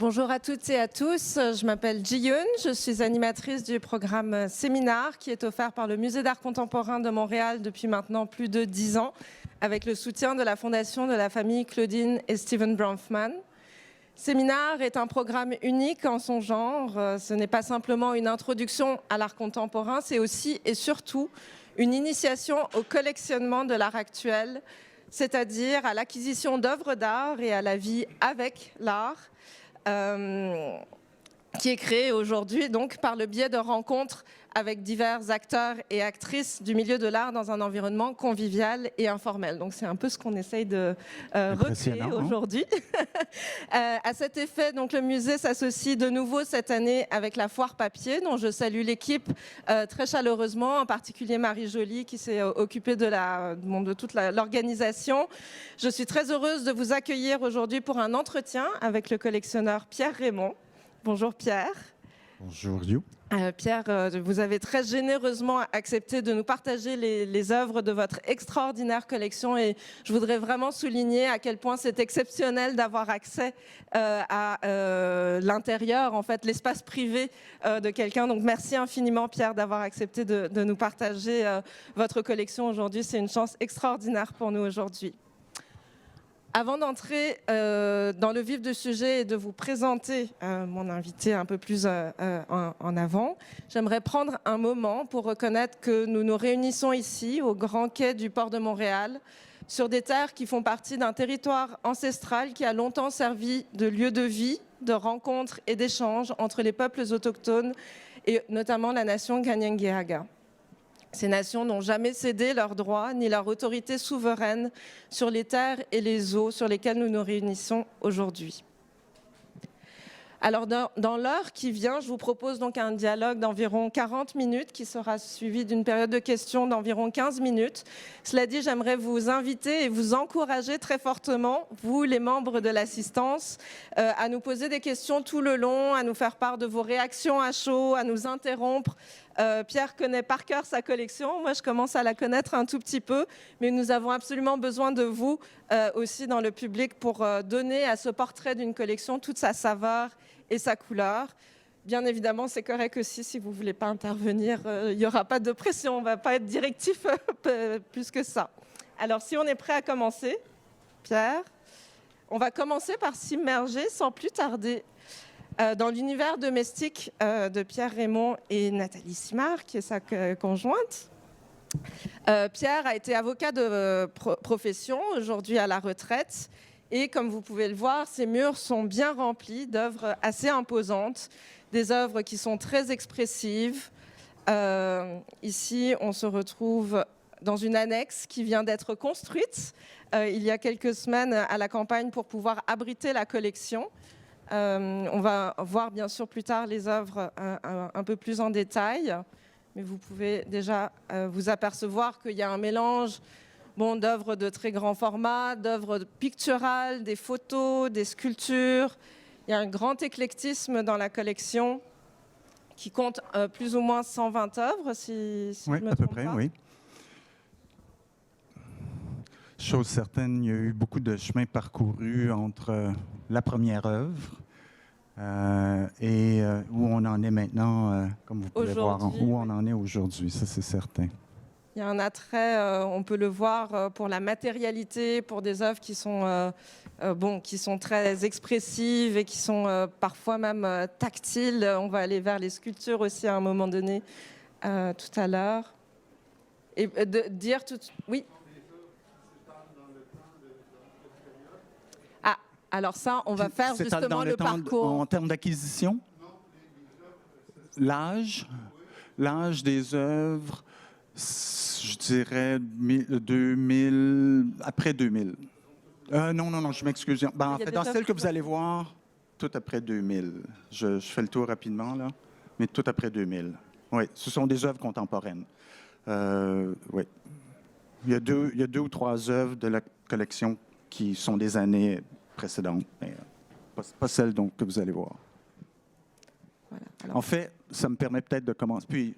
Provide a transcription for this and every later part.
Bonjour à toutes et à tous, je m'appelle Ji-Yoon, je suis animatrice du programme Séminaire qui est offert par le Musée d'art contemporain de Montréal depuis maintenant plus de 10 ans avec le soutien de la fondation de la famille Claudine et Steven Bronfman. Séminaire est un programme unique en son genre, ce n'est pas simplement une introduction à l'art contemporain, c'est aussi et surtout une initiation au collectionnement de l'art actuel, c'est-à-dire à l'acquisition d'œuvres d'art et à la vie avec l'art. Qui est créé aujourd'hui donc par le biais de rencontres avec divers acteurs et actrices du milieu de l'art dans un environnement convivial et informel. Donc c'est un peu ce qu'on essaye de recréer aujourd'hui. À cet effet, donc, le musée s'associe de nouveau cette année avec la Foire Papier, dont je salue l'équipe très chaleureusement, en particulier Marie Joly qui s'est occupée de toute l'organisation. Je suis très heureuse de vous accueillir aujourd'hui pour un entretien avec le collectionneur Pierre Raymond. Bonjour Pierre. Bonjour You. Pierre, vous avez très généreusement accepté de nous partager les œuvres de votre extraordinaire collection et je voudrais vraiment souligner à quel point c'est exceptionnel d'avoir accès à l'intérieur, en fait, l'espace privé de quelqu'un. Donc merci infiniment Pierre d'avoir accepté de nous partager votre collection aujourd'hui. C'est une chance extraordinaire pour nous aujourd'hui. Avant d'entrer dans le vif du sujet et de vous présenter mon invité un peu plus en avant, j'aimerais prendre un moment pour reconnaître que nous nous réunissons ici, au Grand Quai du Port de Montréal, sur des terres qui font partie d'un territoire ancestral qui a longtemps servi de lieu de vie, de rencontres et d'échanges entre les peuples autochtones et notamment la nation Kanien'kehá:ka. Ces nations n'ont jamais cédé leurs droits ni leur autorité souveraine sur les terres et les eaux sur lesquelles nous nous réunissons aujourd'hui. Alors, dans l'heure qui vient, je vous propose donc un dialogue d'environ 40 minutes qui sera suivi d'une période de questions d'environ 15 minutes. Cela dit, j'aimerais vous inviter et vous encourager très fortement, vous les membres de l'assistance, à nous poser des questions tout le long, à nous faire part de vos réactions à chaud, à nous interrompre. Pierre connaît par cœur sa collection, moi je commence à la connaître un tout petit peu, mais nous avons absolument besoin de vous aussi dans le public pour donner à ce portrait d'une collection toute sa saveur et sa couleur. Bien évidemment, c'est correct aussi si vous ne voulez pas intervenir, il n'y aura pas de pression, on ne va pas être directif plus que ça. Alors si on est prêt à commencer, Pierre, on va commencer par s'immerger sans plus tarder dans l'univers domestique de Pierre Raymond et Nathalie Simard, qui est sa conjointe. Pierre a été avocat de profession, aujourd'hui à la retraite. Et comme vous pouvez le voir, ses murs sont bien remplis d'œuvres assez imposantes, des œuvres qui sont très expressives. Ici, on se retrouve dans une annexe qui vient d'être construite il y a quelques semaines à la campagne pour pouvoir abriter la collection. On va voir bien sûr plus tard les œuvres un peu plus en détail, mais vous pouvez déjà vous apercevoir qu'il y a un mélange d'œuvres de très grand format, d'œuvres picturales, des photos, des sculptures. Il y a un grand éclectisme dans la collection qui compte plus ou moins 120 œuvres, si oui, je me à peu trompe près, pas. oui. Chose certaine, il y a eu beaucoup de chemin parcouru entre la première œuvre et où on en est maintenant, comme vous pouvez voir, où on en est aujourd'hui, ça c'est certain. Il y a un attrait, on peut le voir, pour la matérialité, pour des œuvres qui sont, qui sont très expressives et qui sont parfois même tactiles. On va aller vers les sculptures aussi à un moment donné, tout à l'heure. Et de dire tout... Oui. Ah, alors ça, on va faire justement le parcours. En termes d'acquisition? L'âge des œuvres, je dirais 2000, après 2000. Non, je m'excuse. En fait, dans celle que vous allez voir, tout après 2000. Je fais le tour rapidement, là, mais tout après 2000. Oui, ce sont des œuvres contemporaines. Oui. Il y a deux ou trois œuvres de la collection qui sont des années précédentes, mais pas celles donc, que vous allez voir. Voilà, alors... En fait, ça me permet peut-être de commencer. Puis,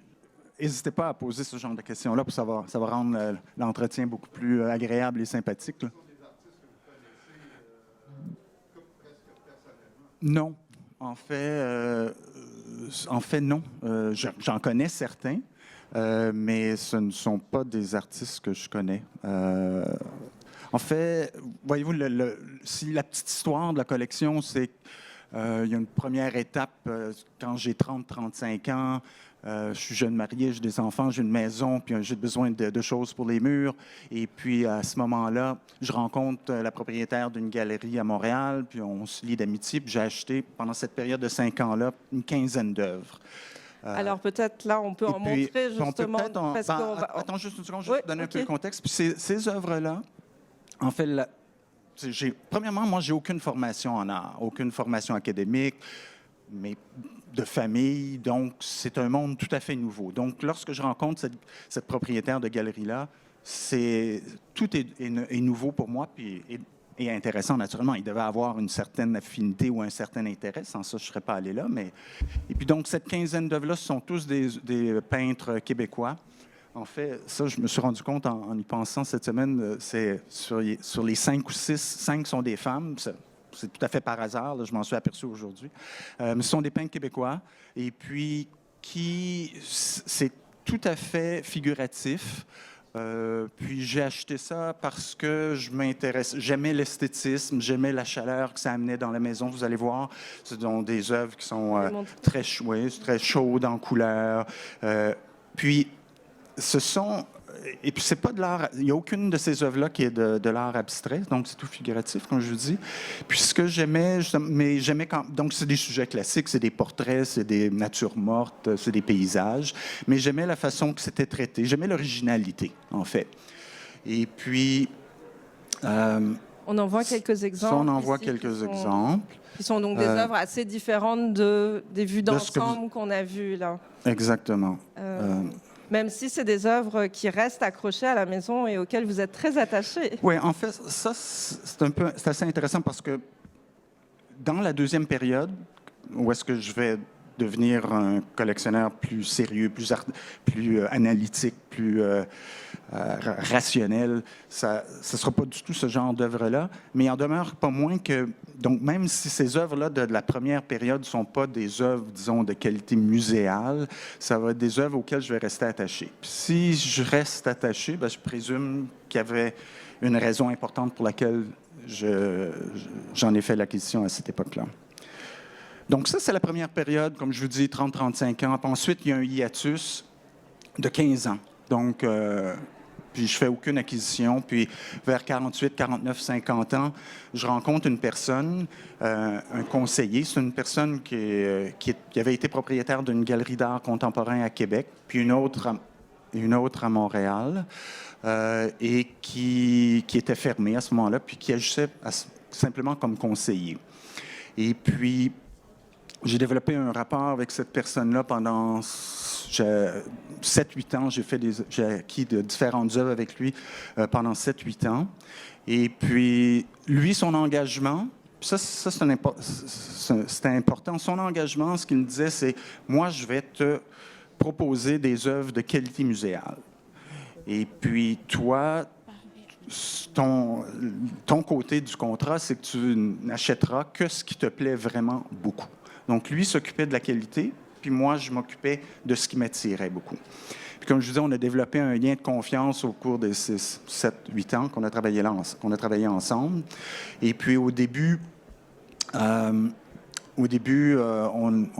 n'hésitez pas à poser ce genre de questions-là, pour ça va rendre l'entretien beaucoup plus agréable et sympathique. Là. Non. En fait, non. J'en connais certains, mais ce ne sont pas des artistes que je connais. En fait, voyez-vous, si la petite histoire de la collection, c'est qu'il y a une première étape quand j'ai 30-35 ans. Je suis jeune marié, j'ai des enfants, j'ai une maison, puis j'ai besoin de choses pour les murs. Et puis, à ce moment-là, je rencontre la propriétaire d'une galerie à Montréal, puis on se lie d'amitié, puis j'ai acheté, pendant cette période de 5 ans-là, une quinzaine d'œuvres. Alors peut-être là, on peut en montrer justement. Attends juste une seconde, je vais te donner un peu le contexte. Puis ces œuvres-là, en fait, premièrement, moi, j'ai aucune formation en art, aucune formation académique, mais de famille, donc c'est un monde tout à fait nouveau. Donc, lorsque je rencontre cette propriétaire de galerie-là, tout est nouveau pour moi, puis et intéressant, naturellement. Il devait avoir une certaine affinité ou un certain intérêt. Sans ça, je ne serais pas allé là. Et puis donc, cette quinzaine d'œuvres-là, ce sont tous des peintres québécois. En fait, ça, je me suis rendu compte en y pensant cette semaine, c'est sur les 5 ou 6, 5 sont des femmes. C'est tout à fait par hasard, là, je m'en suis aperçu aujourd'hui. Mais ce sont des peintres québécois. Et puis, c'est tout à fait figuratif. Puis j'ai acheté ça parce que j'aimais l'esthétisme, j'aimais la chaleur que ça amenait dans la maison. Vous allez voir, ce sont des œuvres qui sont très chaudes en couleur. Puis et puis c'est pas de l'art. Il n'y a aucune de ces œuvres-là qui est de l'art abstrait, donc c'est tout figuratif, comme je vous dis. Puis ce que j'aimais, donc c'est des sujets classiques, c'est des portraits, c'est des natures mortes, c'est des paysages, mais j'aimais la façon que c'était traité, j'aimais l'originalité, en fait. Et puis... on en voit quelques exemples. On en voit quelques exemples. Qui sont donc des œuvres assez différentes des vues d'ensemble qu'on a vues là. Exactement. Même si c'est des œuvres qui restent accrochées à la maison et auxquelles vous êtes très attachés. Oui, en fait, ça, c'est assez intéressant parce que dans la deuxième période, où est-ce que je vais devenir un collectionneur plus sérieux, plus analytique, plus rationnel. Ça ne sera pas du tout ce genre d'œuvre-là, mais il en demeure pas moins que... Donc, même si ces œuvres-là de la première période ne sont pas des œuvres, disons, de qualité muséale, ça va être des œuvres auxquelles je vais rester attaché. Puis si je reste attaché, bien, je présume qu'il y avait une raison importante pour laquelle j'en ai fait l'acquisition à cette époque-là. Donc ça, c'est la première période, comme je vous dis, 30-35 ans. Puis ensuite, il y a un hiatus de 15 ans. Donc, puis je fais aucune acquisition. Puis vers 48, 49, 50 ans, je rencontre une personne, un conseiller. C'est une personne qui avait été propriétaire d'une galerie d'art contemporain à Québec, puis une autre à Montréal, et qui était fermée à ce moment-là, puis qui agissait simplement comme conseiller. Et puis, j'ai développé un rapport avec cette personne-là pendant 7-8 ans. J'ai acquis de différentes œuvres avec lui pendant 7-8 ans. Et puis, lui, son engagement, c'était important. Son engagement, ce qu'il me disait, c'est « Moi, je vais te proposer des œuvres de qualité muséale. Et puis, toi, ton côté du contrat, c'est que tu n'achèteras que ce qui te plaît vraiment beaucoup. » Donc, lui s'occupait de la qualité, puis moi, je m'occupais de ce qui m'attirait beaucoup. Puis, comme je vous disais, on a développé un lien de confiance au cours des 6, 7, 8 ans qu'on a travaillé ensemble. Et puis, au début, on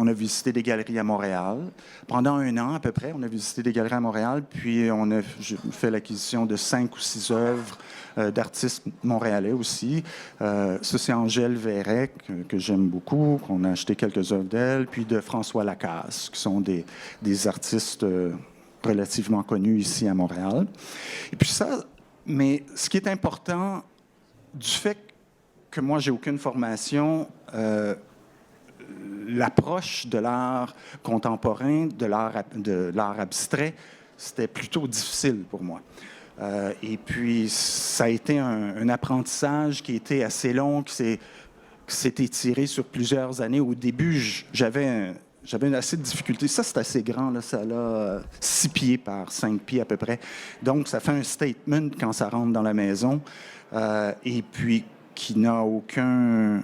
a visité des galeries à Montréal. Pendant 1 an, à peu près, on a visité des galeries à Montréal, puis j'ai fait l'acquisition de 5 ou 6 œuvres d'artistes montréalais aussi. Ça, c'est Angèle Verret, que j'aime beaucoup, qu'on a acheté quelques œuvres d'elle, puis de François Lacasse, qui sont des artistes relativement connus ici à Montréal. Et puis mais ce qui est important, du fait que moi, j'ai aucune formation, l'approche de l'art contemporain, de l'art abstrait, c'était plutôt difficile pour moi. Et puis, ça a été un apprentissage qui était assez long, qui s'est étiré sur plusieurs années. Au début, j'avais assez de difficultés. Ça, c'est assez grand, là. Ça a 6 pieds par 5 pieds à peu près. Donc, ça fait un statement quand ça rentre dans la maison. Et puis, qui n'a aucun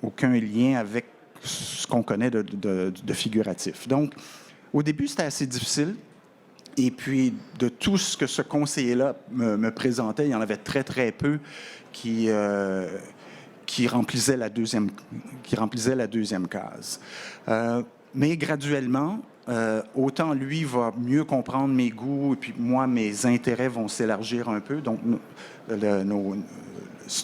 aucun lien avec ce qu'on connaît de figuratif. Donc, au début, c'était assez difficile. Et puis, de tout ce que ce conseiller-là me présentait, il y en avait très, très peu qui remplisait la deuxième case. Mais graduellement, autant lui va mieux comprendre mes goûts, et puis moi, mes intérêts vont s'élargir un peu. Donc,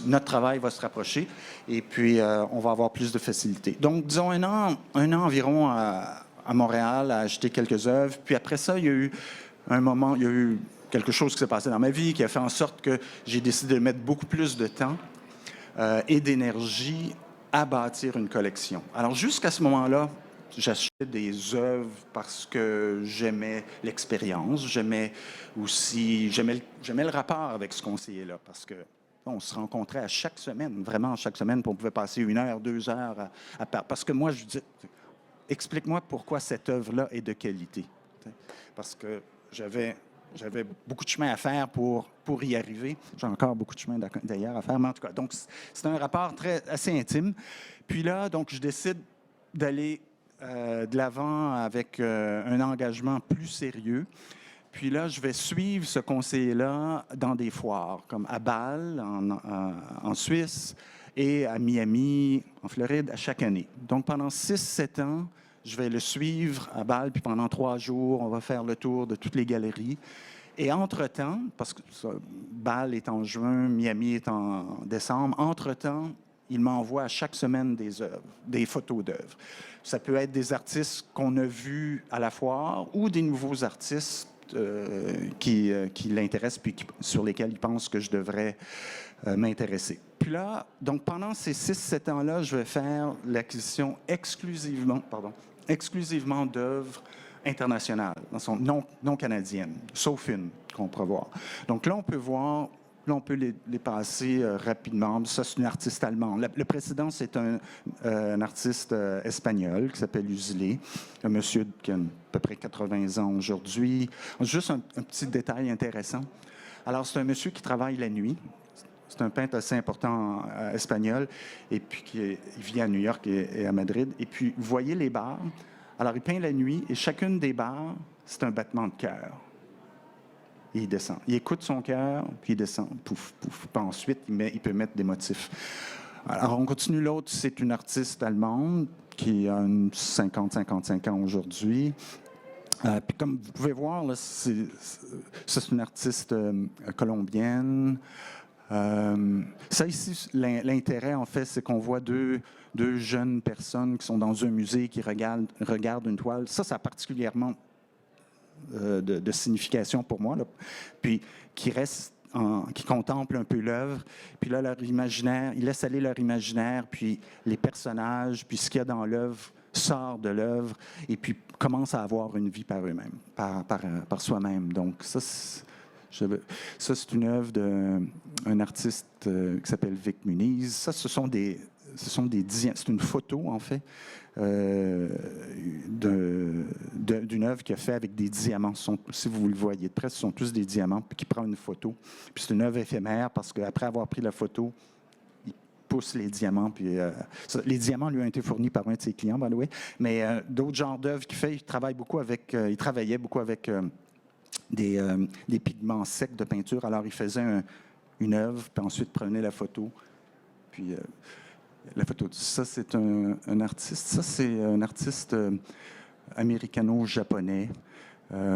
notre travail va se rapprocher, et puis on va avoir plus de facilité. Donc, disons un an environ à Montréal, à acheter quelques œuvres. Puis après ça, il y a eu quelque chose qui s'est passé dans ma vie qui a fait en sorte que j'ai décidé de mettre beaucoup plus de temps et d'énergie à bâtir une collection. Alors, jusqu'à ce moment-là, j'achetais des œuvres parce que j'aimais l'expérience, j'aimais le rapport avec ce conseiller-là, parce que on se rencontrait à chaque semaine, vraiment chaque semaine, puis on pouvait passer 1 heure, 2 heures parce que moi, je dis, explique-moi pourquoi cette œuvre-là est de qualité. Parce que j'avais beaucoup de chemin à faire pour y arriver. J'ai encore beaucoup de chemin d'ailleurs à faire, mais en tout cas, donc c'est un rapport assez intime. Puis là, donc, je décide d'aller de l'avant avec un engagement plus sérieux. Puis là, je vais suivre ce conseiller-là dans des foires, comme à Bâle, en Suisse, et à Miami, en Floride, à chaque année. Donc, pendant 6-7 ans, je vais le suivre à Bâle, puis pendant 3 jours, on va faire le tour de toutes les galeries. Et entre-temps, parce que Bâle est en juin, Miami est en décembre, entre-temps, il m'envoie à chaque semaine des œuvres, des photos d'œuvres. Ça peut être des artistes qu'on a vus à la foire ou des nouveaux artistes qui l'intéressent puis sur lesquels il pense que je devrais m'intéresser. Puis là, donc pendant ces 6-7 ans-là, je vais faire l'acquisition exclusivement d'œuvres internationales, non canadiennes, sauf une qu'on pourra voir. Donc là, on peut les passer rapidement. Ça, c'est une artiste allemande. Le précédent, c'est un artiste espagnol qui s'appelle Usilé, un monsieur qui a à peu près 80 ans aujourd'hui. Juste un petit détail intéressant. Alors, c'est un monsieur qui travaille la nuit. C'est un peintre assez important espagnol, et puis il vit à New York et à Madrid. Et puis, vous voyez les barres. Alors, il peint la nuit, et chacune des barres, c'est un battement de cœur. Et il descend. Il écoute son cœur, puis il descend. Pouf, pouf. Puis ensuite, il peut mettre des motifs. Alors, on continue. L'autre, c'est une artiste allemande qui a 50-55 ans aujourd'hui. Puis comme vous pouvez voir, là, c'est une artiste colombienne. Ça ici, l'intérêt, en fait, c'est qu'on voit deux jeunes personnes qui sont dans un musée, qui regardent une toile. Ça a particulièrement de signification pour moi, là. Puis qui contemplent un peu l'œuvre, puis là, leur imaginaire, ils laissent aller leur imaginaire, puis les personnages, puis ce qu'il y a dans l'œuvre sort de l'œuvre, et puis commence à avoir une vie par eux-mêmes, par soi-même. Donc ça, c'est une œuvre d'un artiste qui s'appelle Vic Muniz. Ça, c'est une photo, en fait, d'une œuvre qu'il a fait avec des diamants. Si vous le voyez de près, ce sont tous des diamants, puis qui prend une photo. Puis c'est une œuvre éphémère parce qu'après avoir pris la photo, il pousse les diamants. Puis, les diamants lui ont été fournis par un de ses clients, by the way. Mais d'autres genres d'œuvres qu'il fait, il travaillait beaucoup avec des pigments secs de peinture. Alors, il faisait une œuvre, puis ensuite prenait la photo. Puis la photo. Ça, c'est un artiste. Ça, c'est un artiste américano-japonais,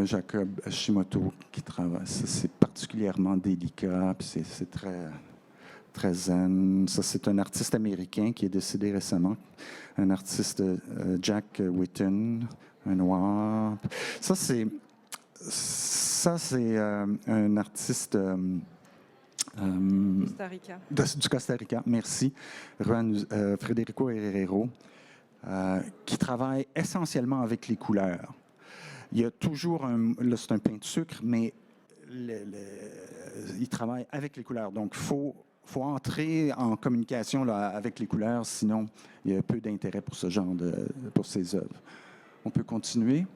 Jacob Hashimoto, qui travaille. Ça, c'est particulièrement délicat, puis c'est très, très zen. Ça, c'est un artiste américain qui est décédé récemment, un artiste Jack Whitten, un noir. Ça, c'est un artiste Costa Rica. Du Costa Rica, merci. Federico Herrero, qui travaille essentiellement avec les couleurs. Il y a toujours là, c'est un pain de sucre, mais il travaille avec les couleurs. Donc, il faut entrer en communication là, avec les couleurs, sinon il y a peu d'intérêt pour pour ces œuvres. On peut continuer.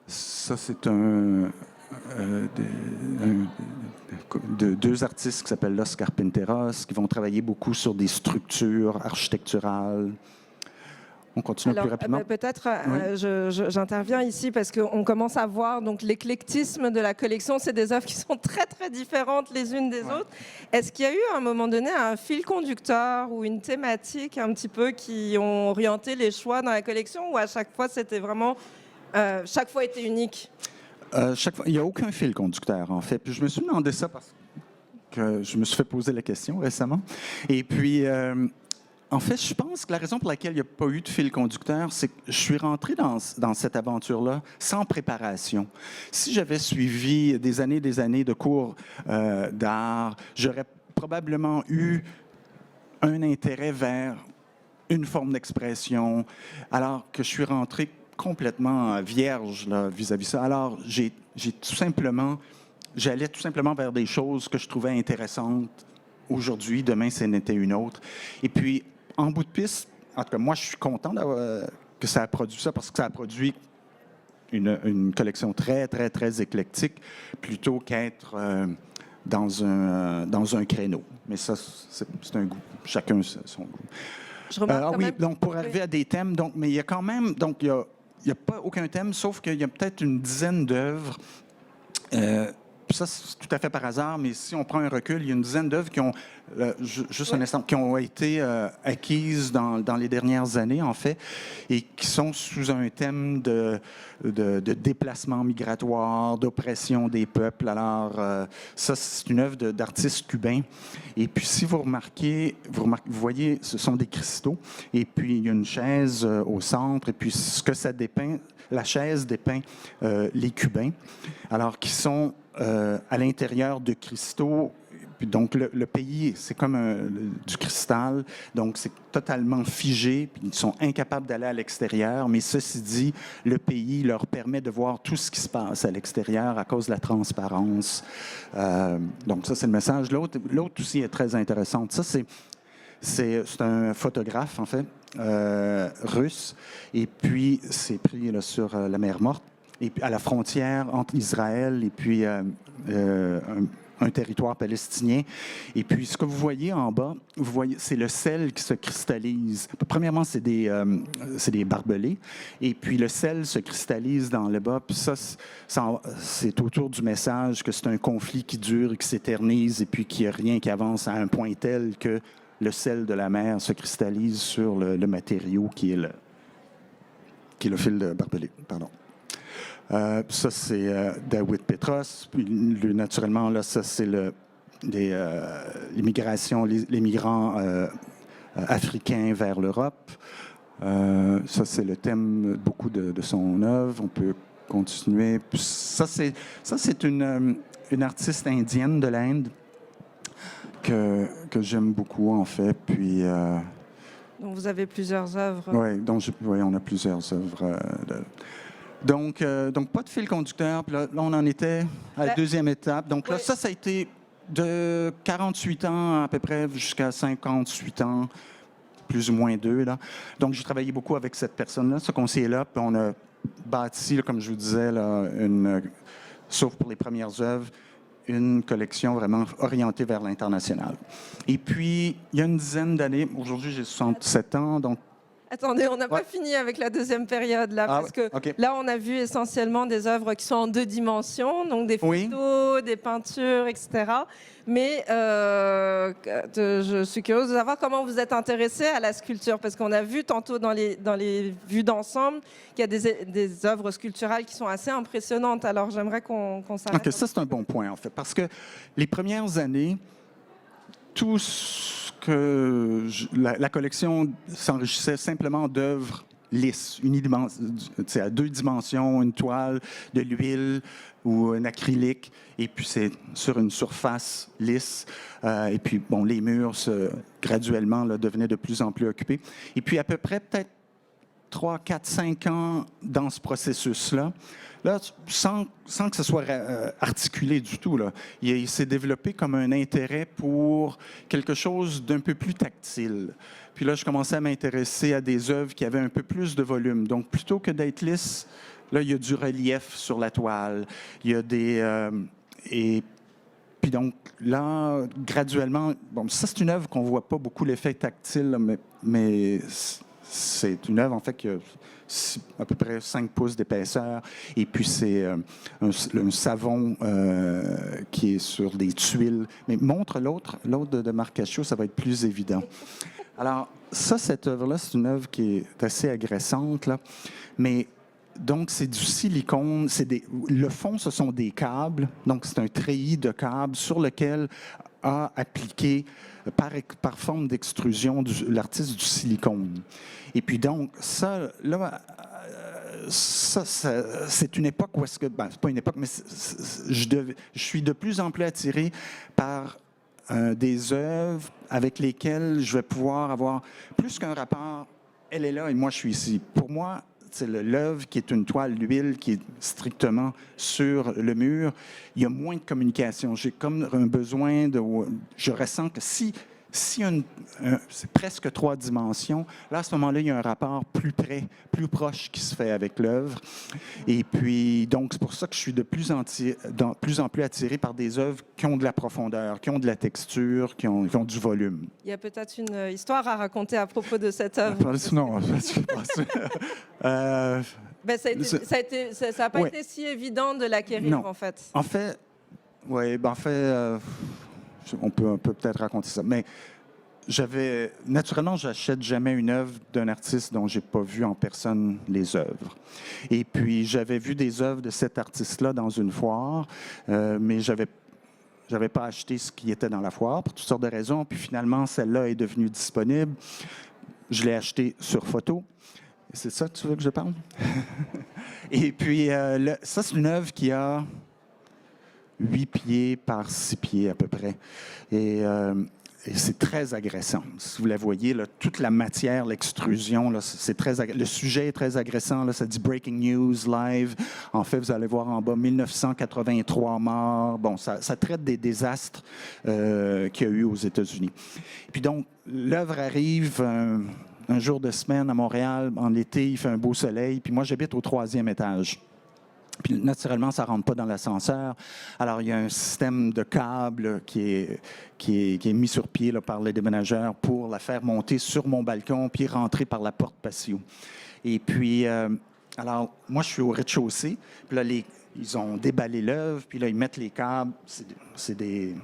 Ça, c'est deux artistes qui s'appellent Los Carpinteros, qui vont travailler beaucoup sur des structures architecturales. On continue plus rapidement. Peut-être j'interviens ici parce qu'on commence à voir donc l'éclectisme de la collection. C'est des œuvres qui sont très très différentes les unes des autres. Est-ce qu'il y a eu à un moment donné un fil conducteur ou une thématique un petit peu qui ont orienté les choix dans la collection, ou à chaque fois c'était vraiment chaque fois était unique? Chaque fois, il n'y a aucun fil conducteur en fait. Puis je me suis demandé ça parce que je me suis fait poser la question récemment. Et puis en fait, je pense que la raison pour laquelle il n'y a pas eu de fil conducteur, c'est que je suis rentré dans cette aventure-là sans préparation. Si j'avais suivi des années de cours d'art, j'aurais probablement eu un intérêt vers une forme d'expression, alors que je suis rentré complètement vierge vis-à-vis ça. Alors, j'allais tout simplement vers des choses que je trouvais intéressantes aujourd'hui, demain, ce n'était une autre. Et puis, en bout de piste, en tout cas, moi, je suis content que ça a produit ça parce que ça a produit une collection très, très, très éclectique plutôt qu'être dans un créneau. Mais ça, c'est un goût. Chacun son goût. Donc pour arriver à des thèmes, mais il y a quand même, donc il n'y a pas aucun thème, sauf qu'il y a peut-être une dizaine d'œuvres. Ça, c'est tout à fait par hasard, mais si on prend un recul, il y a une dizaine d'œuvres qui ont, juste un instant, qui ont été acquises dans les dernières années, en fait, et qui sont sous un thème de déplacement migratoire, d'oppression des peuples. Alors, ça, c'est une œuvre d'artistes cubains. Et puis, si vous remarquez, vous voyez, ce sont des cristaux, et puis il y a une chaise au centre, et puis ce que ça dépeint, la chaise dépeint les Cubains, alors qui sont à l'intérieur de cristaux. Donc, le pays, c'est comme du cristal, donc c'est totalement figé, puis ils sont incapables d'aller à l'extérieur, mais ceci dit, le pays leur permet de voir tout ce qui se passe à l'extérieur à cause de la transparence. Donc, ça, c'est le message. L'autre aussi est très intéressante. Ça, c'est un photographe, en fait, russe, et puis c'est pris là, sur la mer Morte, et puis à la frontière entre Israël et puis un territoire palestinien. Et puis, ce que vous voyez en bas, c'est le sel qui se cristallise. Premièrement, c'est des barbelés. Et puis, le sel se cristallise dans le bas. Puis ça, c'est autour du message que c'est un conflit qui dure et qui s'éternise et puis qu'il n'y a rien qui avance à un point tel que le sel de la mer se cristallise sur le matériau qui est le fil de barbelé. Pardon. Ça, c'est David Petros. Puis, naturellement, là, ça, c'est les migrants africains vers l'Europe. Ça, c'est le thème beaucoup de son œuvre. On peut continuer. Puis ça, c'est une artiste indienne de l'Inde que j'aime beaucoup, en fait. Puis... Donc, vous avez plusieurs œuvres. Oui, on a plusieurs œuvres. Donc, pas de fil conducteur. Puis là, on en était à la deuxième étape. Donc là, ça a été de 48 ans à peu près jusqu'à 58 ans, plus ou moins 2. Là. Donc, j'ai travaillé beaucoup avec cette personne-là, ce conseiller-là. Puis on a bâti, là, comme je vous disais, là, sauf pour les premières œuvres, une collection vraiment orientée vers l'international. Et puis, il y a une dizaine d'années, aujourd'hui j'ai 67 ans, donc... Attendez, on n'a pas fini avec la deuxième période, là, parce que là, on a vu essentiellement des œuvres qui sont en 2 dimensions, donc des photos, des peintures, etc. Mais je suis curieuse de savoir comment vous êtes intéressé à la sculpture, parce qu'on a vu tantôt dans les vues d'ensemble qu'il y a des œuvres sculpturales qui sont assez impressionnantes. Alors, j'aimerais qu'on s'arrête. OK, ça, c'est un bon point, en fait, parce que les premières années, tout ce que la collection s'enrichissait simplement d'œuvres lisses, à 2 dimensions, une toile, de l'huile ou un acrylique, et puis c'est sur une surface lisse. Et puis, bon, les murs, graduellement, là, devenaient de plus en plus occupés. Et puis, à peu près, peut-être 3, 4, 5 ans dans ce processus-là, là, sans que ce soit articulé du tout, là, il s'est développé comme un intérêt pour quelque chose d'un peu plus tactile. Puis là, je commençais à m'intéresser à des œuvres qui avaient un peu plus de volume. Donc, plutôt que d'être lisse, là, il y a du relief sur la toile. Il y a Puis donc, là, graduellement, bon, ça, c'est une œuvre qu'on ne voit pas beaucoup l'effet tactile, là, mais c'est une œuvre, en fait, qui a à peu près 5 pouces d'épaisseur. Et puis, c'est un savon qui est sur des tuiles. Mais montre l'autre de Marc Cachot, ça va être plus évident. Alors, ça, cette œuvre-là, c'est une œuvre qui est assez agressante, là. Mais donc, c'est du silicone. Le fond, ce sont des câbles. Donc, c'est un treillis de câbles sur lequel a appliqué, par forme d'extrusion, l'artiste du silicone. Et puis donc, ça, là, c'est une époque où est-ce que... Ben, c'est pas une époque, mais je suis de plus en plus attiré par des œuvres avec lesquelles je vais pouvoir avoir plus qu'un rapport. Elle est là et moi, je suis ici. Pour moi, c'est l'œuvre qui est une toile d'huile qui est strictement sur le mur. Il y a moins de communication. J'ai comme un besoin de... Je ressens que si c'est presque 3 dimensions, là, à ce moment-là, il y a un rapport plus près, plus proche qui se fait avec l'œuvre. Et puis, donc, c'est pour ça que je suis de plus en plus attiré par des œuvres qui ont de la profondeur, qui ont de la texture, qui ont du volume. Il y a peut-être une histoire à raconter à propos de cette œuvre. Non, Ben, ça n'a pas été si évident de l'acquérir, en fait. En fait, oui, on peut peut-être raconter ça. Mais naturellement, j'achète jamais une œuvre d'un artiste dont j'ai pas vu en personne les œuvres. Et puis, j'avais vu des œuvres de cet artiste-là dans une foire, mais j'avais pas acheté ce qui était dans la foire pour toutes sortes de raisons. Puis finalement, celle-là est devenue disponible. Je l'ai achetée sur photo. C'est ça que tu veux que je parle? Et puis, ça, c'est une œuvre qui a 8 pieds par 6 pieds à peu près. Et c'est très agressant. Si vous la voyez, là, toute la matière, l'extrusion, là, le sujet est très agressant. Là, ça dit « Breaking News Live ». En fait, vous allez voir en bas, 1983 morts. Bon, ça traite des désastres qu'il y a eu aux États-Unis. Et puis donc, l'œuvre arrive un jour de semaine à Montréal. En été, il fait un beau soleil. Puis moi, j'habite au 3e étage. Puis naturellement, ça ne rentre pas dans l'ascenseur. Alors, il y a un système de câbles qui est mis sur pied là, par les déménageurs pour la faire monter sur mon balcon puis rentrer par la porte patio. Et puis, alors, moi, je suis au rez-de-chaussée. Puis là, ils ont déballé l'œuvre. Puis là, ils mettent les câbles. C'est des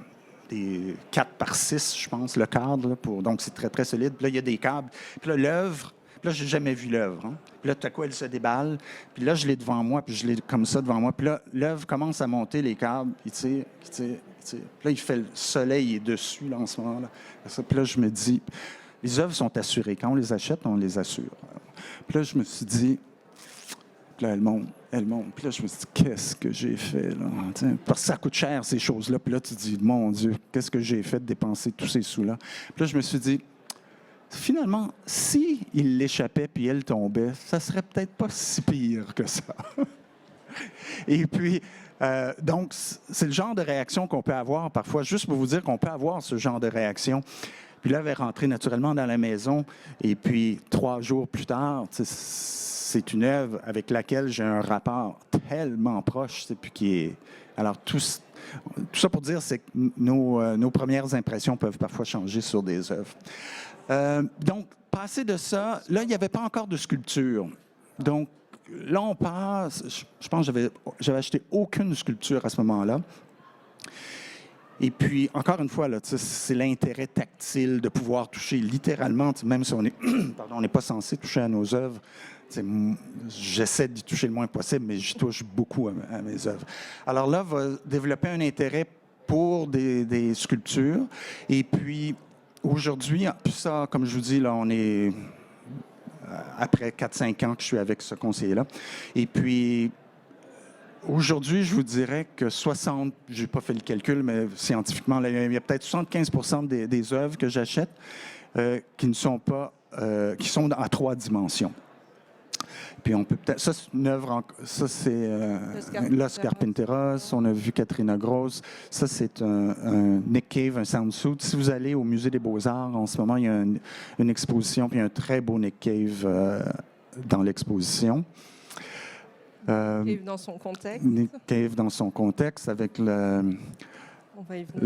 4 par 6, je pense, le cadre. Là, donc, c'est très, très solide. Puis là, il y a des câbles. Puis là, l'œuvre... Puis là, je n'ai jamais vu l'œuvre. Hein. Puis là, tout à coup, elle se déballe. Puis là, je l'ai devant moi, puis je l'ai comme ça devant moi. Puis là, l'œuvre commence à monter les câbles. Il tire, il tire, il tire. Puis là, il fait le soleil est dessus, là, en ce moment-là. Puis là, je me dis, les œuvres sont assurées. Quand on les achète, on les assure. Puis là, je me suis dit, puis là, elle monte. Puis là, je me suis dit, qu'est-ce que j'ai fait, là? Parce que ça coûte cher, ces choses-là. Puis là, tu te dis, mon Dieu, qu'est-ce que j'ai fait de dépenser tous ces sous-là? Puis là, je me suis dit, finalement, si il l'échappait puis elle tombait, ça serait peut-être pas si pire que ça. Et puis, donc, c'est le genre de réaction qu'on peut avoir parfois, juste pour vous dire qu'on peut avoir ce genre de réaction. Puis là, elle est rentrée naturellement dans la maison. Et puis, 3 jours plus tard, c'est une œuvre avec laquelle j'ai un rapport tellement proche. Puis qui est... Alors, tout ça pour dire, c'est que nos premières impressions peuvent parfois changer sur des œuvres. Donc, passé de ça, là, il n'y avait pas encore de sculpture. Donc, là, on passe... Je pense que j'avais acheté aucune sculpture à ce moment-là. Et puis, encore une fois, là, c'est l'intérêt tactile de pouvoir toucher littéralement, même si on n'est pas censé toucher à nos œuvres. J'essaie d'y toucher le moins possible, mais j'y touche beaucoup à mes œuvres. Alors là, va développer un intérêt pour des sculptures. Et puis, aujourd'hui, ça, comme je vous dis, là, on est après 4-5 ans que je suis avec ce conseiller-là. Et puis, aujourd'hui, je vous dirais que je n'ai pas fait le calcul, mais scientifiquement, là, il y a peut-être 75% des œuvres que j'achète qui ne sont pas, qui sont à 3 dimensions. Puis on peut peut-être... Ça, c'est une œuvre... Ça, c'est Los Carpinteros. On a vu Katrina Gross. Ça, c'est un Nick Cave, un soundsuit. Si vous allez au Musée des Beaux-Arts, en ce moment, il y a une exposition, puis il y a un très beau Nick Cave dans l'exposition. Nick Cave dans son contexte. Nick Cave dans son contexte, avec On va y venir.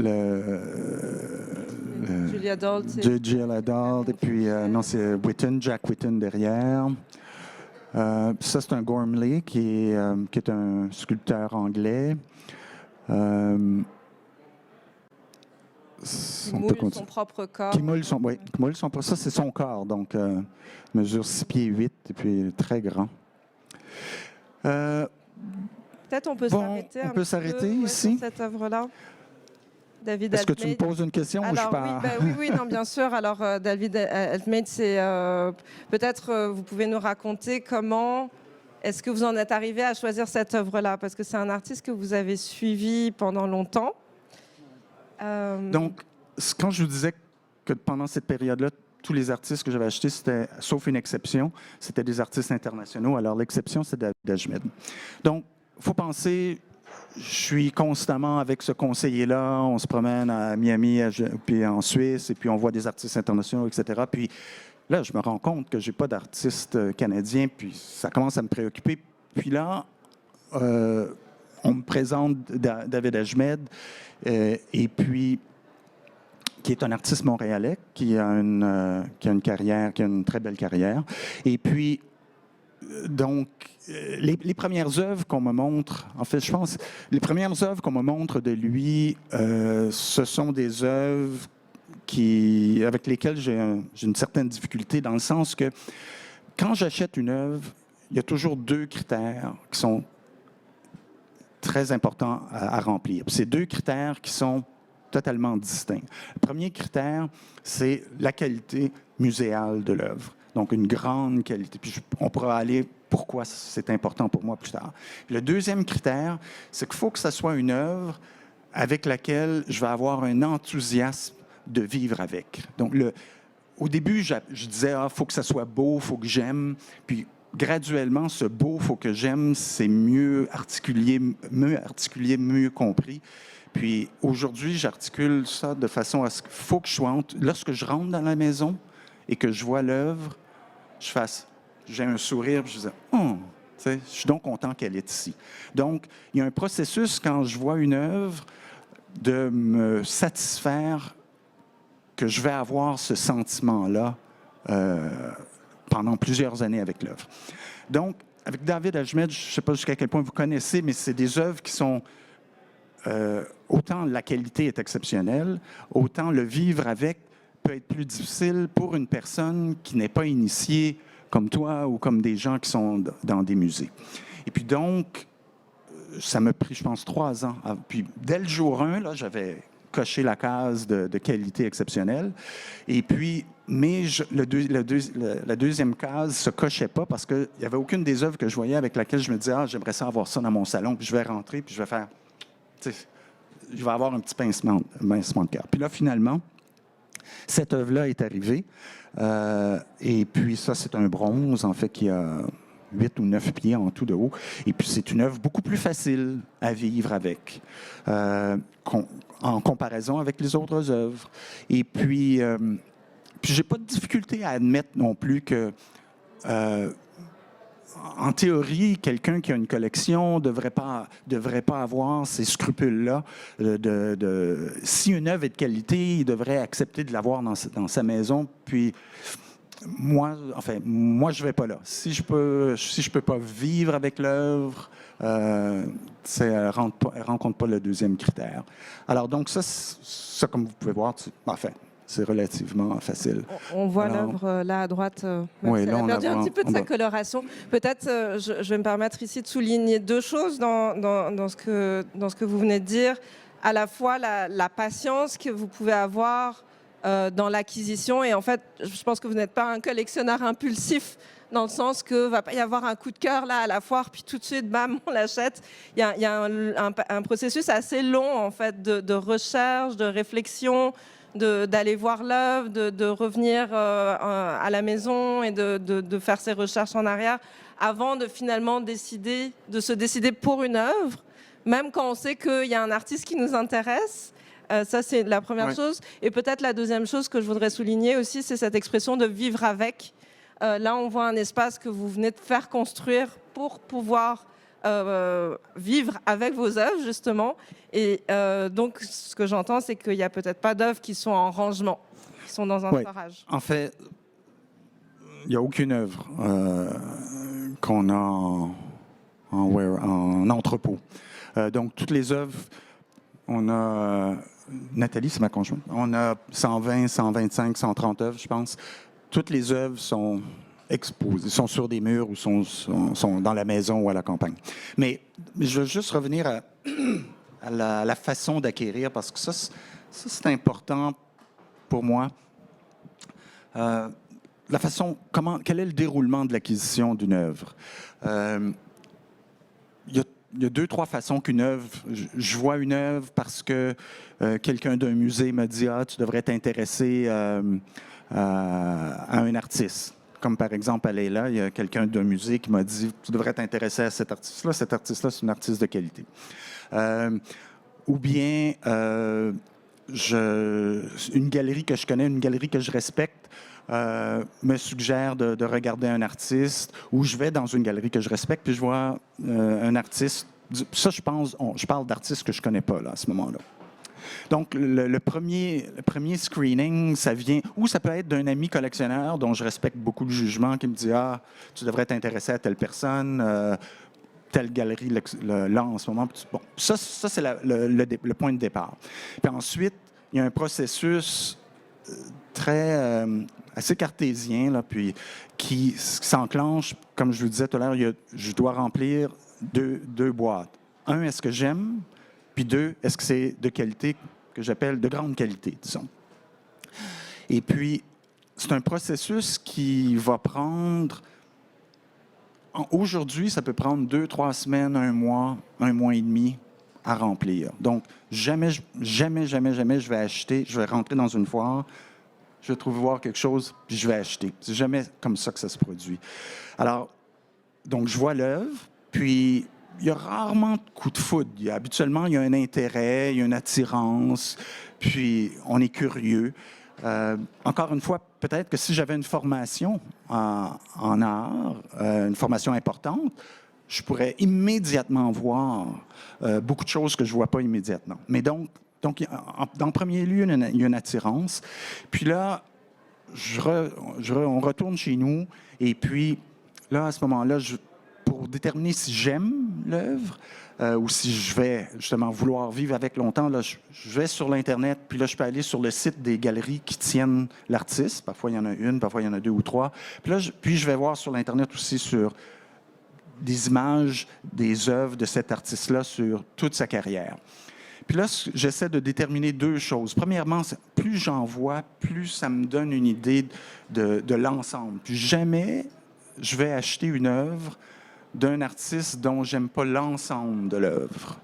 Julia Dold. Julia Dold, et puis non, c'est Whitten, Jack Whitten derrière. Ça, c'est un Gormley qui est un sculpteur anglais. Qui moule son propre corps. Qui moule son propre. Ça, c'est son corps, donc mesure 6 pieds 8 et puis très grand. Peut-être on peut s'arrêter on peut s'arrêter ici. Sur cette œuvre-là. David Est-ce que tu me poses une question? Alors, ou je pas... oui, non, bien sûr. Alors, David Altmaier, c'est peut-être vous pouvez nous raconter comment est-ce que vous en êtes arrivé à choisir cette œuvre-là? Parce que c'est un artiste que vous avez suivi pendant longtemps. Donc, quand je vous disais que pendant cette période-là, tous les artistes que j'avais achetés, sauf une exception, c'était des artistes internationaux. Alors, l'exception, c'est David Ajmed. Donc, il faut penser... Je suis constamment avec ce conseiller-là. On se promène à Miami, puis en Suisse, et puis on voit des artistes internationaux, etc. Puis là, je me rends compte que je n'ai pas d'artiste canadien, puis ça commence à me préoccuper. Puis là, on me présente David Ajmed, et puis qui est un artiste montréalais, qui a une carrière, qui a une très belle carrière. Et puis, donc, les premières œuvres qu'on me montre, en fait, je pense, les premières œuvres qu'on me montre de lui, ce sont des œuvres avec lesquelles j'ai une certaine difficulté, dans le sens que quand j'achète une œuvre, il y a toujours 2 critères qui sont très importants à remplir. Ces 2 critères qui sont totalement distincts. Le premier critère, c'est la qualité muséale de l'œuvre. Donc, une grande qualité. Puis on pourra aller pourquoi c'est important pour moi plus tard. Puis le deuxième critère, c'est qu'il faut que ce soit une œuvre avec laquelle je vais avoir un enthousiasme de vivre avec. Donc, au début, je disais, il faut que ça soit beau, il faut que j'aime. Puis, graduellement, ce beau, il faut que j'aime, c'est mieux articulé, mieux compris. Puis, aujourd'hui, j'articule ça de façon à ce qu'il faut que je sois... Lorsque je rentre dans la maison et que je vois l'œuvre, j'ai un sourire, je dis, je suis donc content qu'elle est ici. Donc, il y a un processus, quand je vois une œuvre, de me satisfaire que je vais avoir ce sentiment-là pendant plusieurs années avec l'œuvre. Donc, avec David Ajmed, je ne sais pas jusqu'à quel point vous connaissez, mais c'est des œuvres qui sont... autant la qualité est exceptionnelle, autant le vivre avec peut être plus difficile pour une personne qui n'est pas initiée comme toi ou comme des gens qui sont dans des musées. Et puis donc, ça m'a pris, je pense, 3 ans. Puis dès le jour 1, là, j'avais coché la case de qualité exceptionnelle. Et puis, mais la deuxième case ne se cochait pas parce qu'il n'y avait aucune des œuvres que je voyais avec laquelle je me disais, j'aimerais ça avoir ça dans mon salon, puis je vais rentrer, puis je vais faire, je vais avoir un petit pincement de cœur. Puis là, finalement, cette œuvre-là est arrivée. Et puis ça, c'est un bronze, en fait, qui a 8 ou 9 pieds en tout de haut. Et puis c'est une œuvre beaucoup plus facile à vivre avec, en comparaison avec les autres œuvres. Et puis j'ai pas de difficulté à admettre non plus que... en théorie, quelqu'un qui a une collection ne devrait pas avoir ces scrupules-là. Si une œuvre est de qualité, il devrait accepter de l'avoir dans sa maison. Puis, moi, je ne vais pas là. Si je peux pas vivre avec l'œuvre, elle ne rencontre pas le deuxième critère. Alors, donc, ça comme vous pouvez voir, c'est relativement facile. On voit l'œuvre là à droite. Oui, là, on a perdu un petit peu de sa coloration. Peut-être, je vais me permettre ici de souligner 2 choses dans ce que vous venez de dire. À la fois la patience que vous pouvez avoir dans l'acquisition. Et en fait, je pense que vous n'êtes pas un collectionneur impulsif dans le sens que va pas y avoir un coup de cœur là à la foire, puis tout de suite, bam, on l'achète. Il y a un processus assez long en fait de recherche, de réflexion, d'aller voir l'œuvre, de revenir à la maison et de faire ses recherches en arrière avant de finalement se décider pour une œuvre, même quand on sait qu'il y a un artiste qui nous intéresse. Ça, c'est la première chose. Et peut-être la deuxième chose que je voudrais souligner aussi, c'est cette expression de vivre avec. Là, on voit un espace que vous venez de faire construire pour pouvoir vivre avec vos œuvres, justement. Et donc, ce que j'entends, c'est qu'il n'y a peut-être pas d'œuvres qui sont en rangement, qui sont dans un storage. En fait, il n'y a aucune œuvre qu'on a en entrepôt. Donc, toutes les œuvres, on a... Nathalie, c'est ma conjointe. On a 120, 125, 130 œuvres, je pense. Toutes les œuvres sont exposées, sont sur des murs ou sont dans la maison ou à la campagne. Mais je veux juste revenir à la façon d'acquérir, parce que ça c'est important pour moi. La façon, quel est le déroulement de l'acquisition d'une œuvre? Il y a 2-3 façons qu'une œuvre... Je vois une œuvre parce que quelqu'un d'un musée m'a dit « Ah, tu devrais t'intéresser à un artiste. » Comme par exemple à Leila, il y a quelqu'un d'un musée qui m'a dit « Tu devrais t'intéresser à cet artiste-là. Cet artiste-là, c'est une artiste de qualité. » Ou bien, une galerie que je connais, une galerie que je respecte, me suggère de regarder un artiste, ou je vais dans une galerie que je respecte, puis je vois un artiste. Ça, je parle d'artistes que je ne connais pas là, à ce moment-là. Donc, le premier screening, ça vient, ou ça peut être d'un ami collectionneur dont je respecte beaucoup le jugement, qui me dit « Ah, tu devrais t'intéresser à telle personne, telle galerie là en ce moment. » Bon, ça c'est le point de départ. Puis ensuite, il y a un processus assez cartésien, là, puis qui s'enclenche, comme je vous disais tout à l'heure, je dois remplir deux boîtes. Un, est-ce que j'aime? Puis 2, est-ce que c'est de qualité, que j'appelle de grande qualité, disons. Et puis, c'est un processus qui va prendre... Aujourd'hui, ça peut prendre 2-3 semaines, 1 mois et demi à remplir. Donc, jamais je vais acheter, je vais rentrer dans une foire, je vais voir quelque chose, puis je vais acheter. C'est jamais comme ça que ça se produit. Alors, donc, je vois l'œuvre, puis il y a rarement de coups de foudre. Habituellement, il y a un intérêt, il y a une attirance, puis on est curieux. Encore une fois, peut-être que si j'avais une formation en art, une formation importante, je pourrais immédiatement voir beaucoup de choses que je ne vois pas immédiatement. Mais donc en premier lieu, il y a une attirance. Puis là, on retourne chez nous, et puis là, à ce moment-là, pour déterminer si j'aime l'œuvre ou si je vais justement vouloir vivre avec longtemps, là, je vais sur l'Internet, puis là, je peux aller sur le site des galeries qui tiennent l'artiste. Parfois, il y en a une, parfois, il y en a 2 ou 3. Puis je vais voir sur l'Internet aussi sur des images, des œuvres de cet artiste-là sur toute sa carrière. Puis là, j'essaie de déterminer 2 choses. Premièrement, plus j'en vois, plus ça me donne une idée de l'ensemble. Puis jamais je vais acheter une œuvre d'un artiste dont j'aime pas l'ensemble de l'œuvre.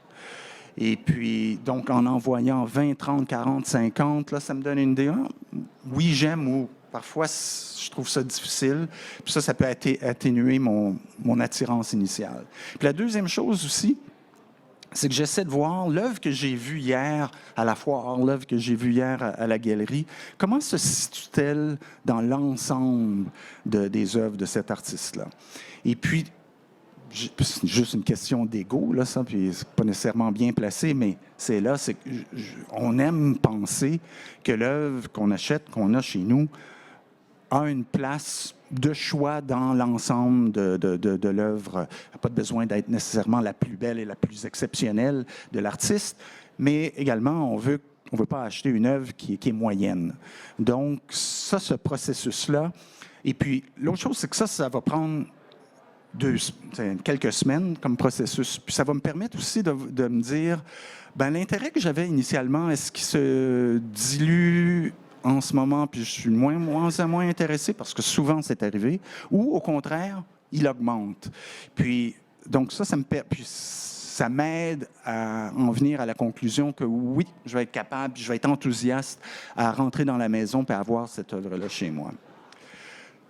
Et puis, donc, en voyant 20, 30, 40, 50, là, ça me donne une idée. Ah, oui, j'aime, ou parfois, je trouve ça difficile. Puis ça peut atténuer mon attirance initiale. Puis la deuxième chose aussi, c'est que j'essaie de voir l'œuvre que j'ai vue hier à la foire, l'œuvre que j'ai vue hier à la galerie, comment se situe-t-elle dans l'ensemble des œuvres de cet artiste-là? Et puis, c'est juste une question d'ego, là, ça, puis c'est pas nécessairement bien placé, mais c'est on aime penser que l'œuvre qu'on achète, qu'on a chez nous, a une place de choix dans l'ensemble de l'œuvre. Il n'y a pas besoin d'être nécessairement la plus belle et la plus exceptionnelle de l'artiste, mais également, on veut pas acheter une œuvre qui est moyenne. Donc, ça, ce processus-là. Et puis, l'autre chose, c'est que ça va prendre quelques semaines comme processus. Puis ça va me permettre aussi de me dire, l'intérêt que j'avais initialement, est-ce qu'il se dilue en ce moment, puis je suis moins intéressé, parce que souvent c'est arrivé, ou au contraire, il augmente. Puis, donc ça m'aide à en venir à la conclusion que oui, je vais être capable, je vais être enthousiaste à rentrer dans la maison et à avoir cette œuvre-là chez moi.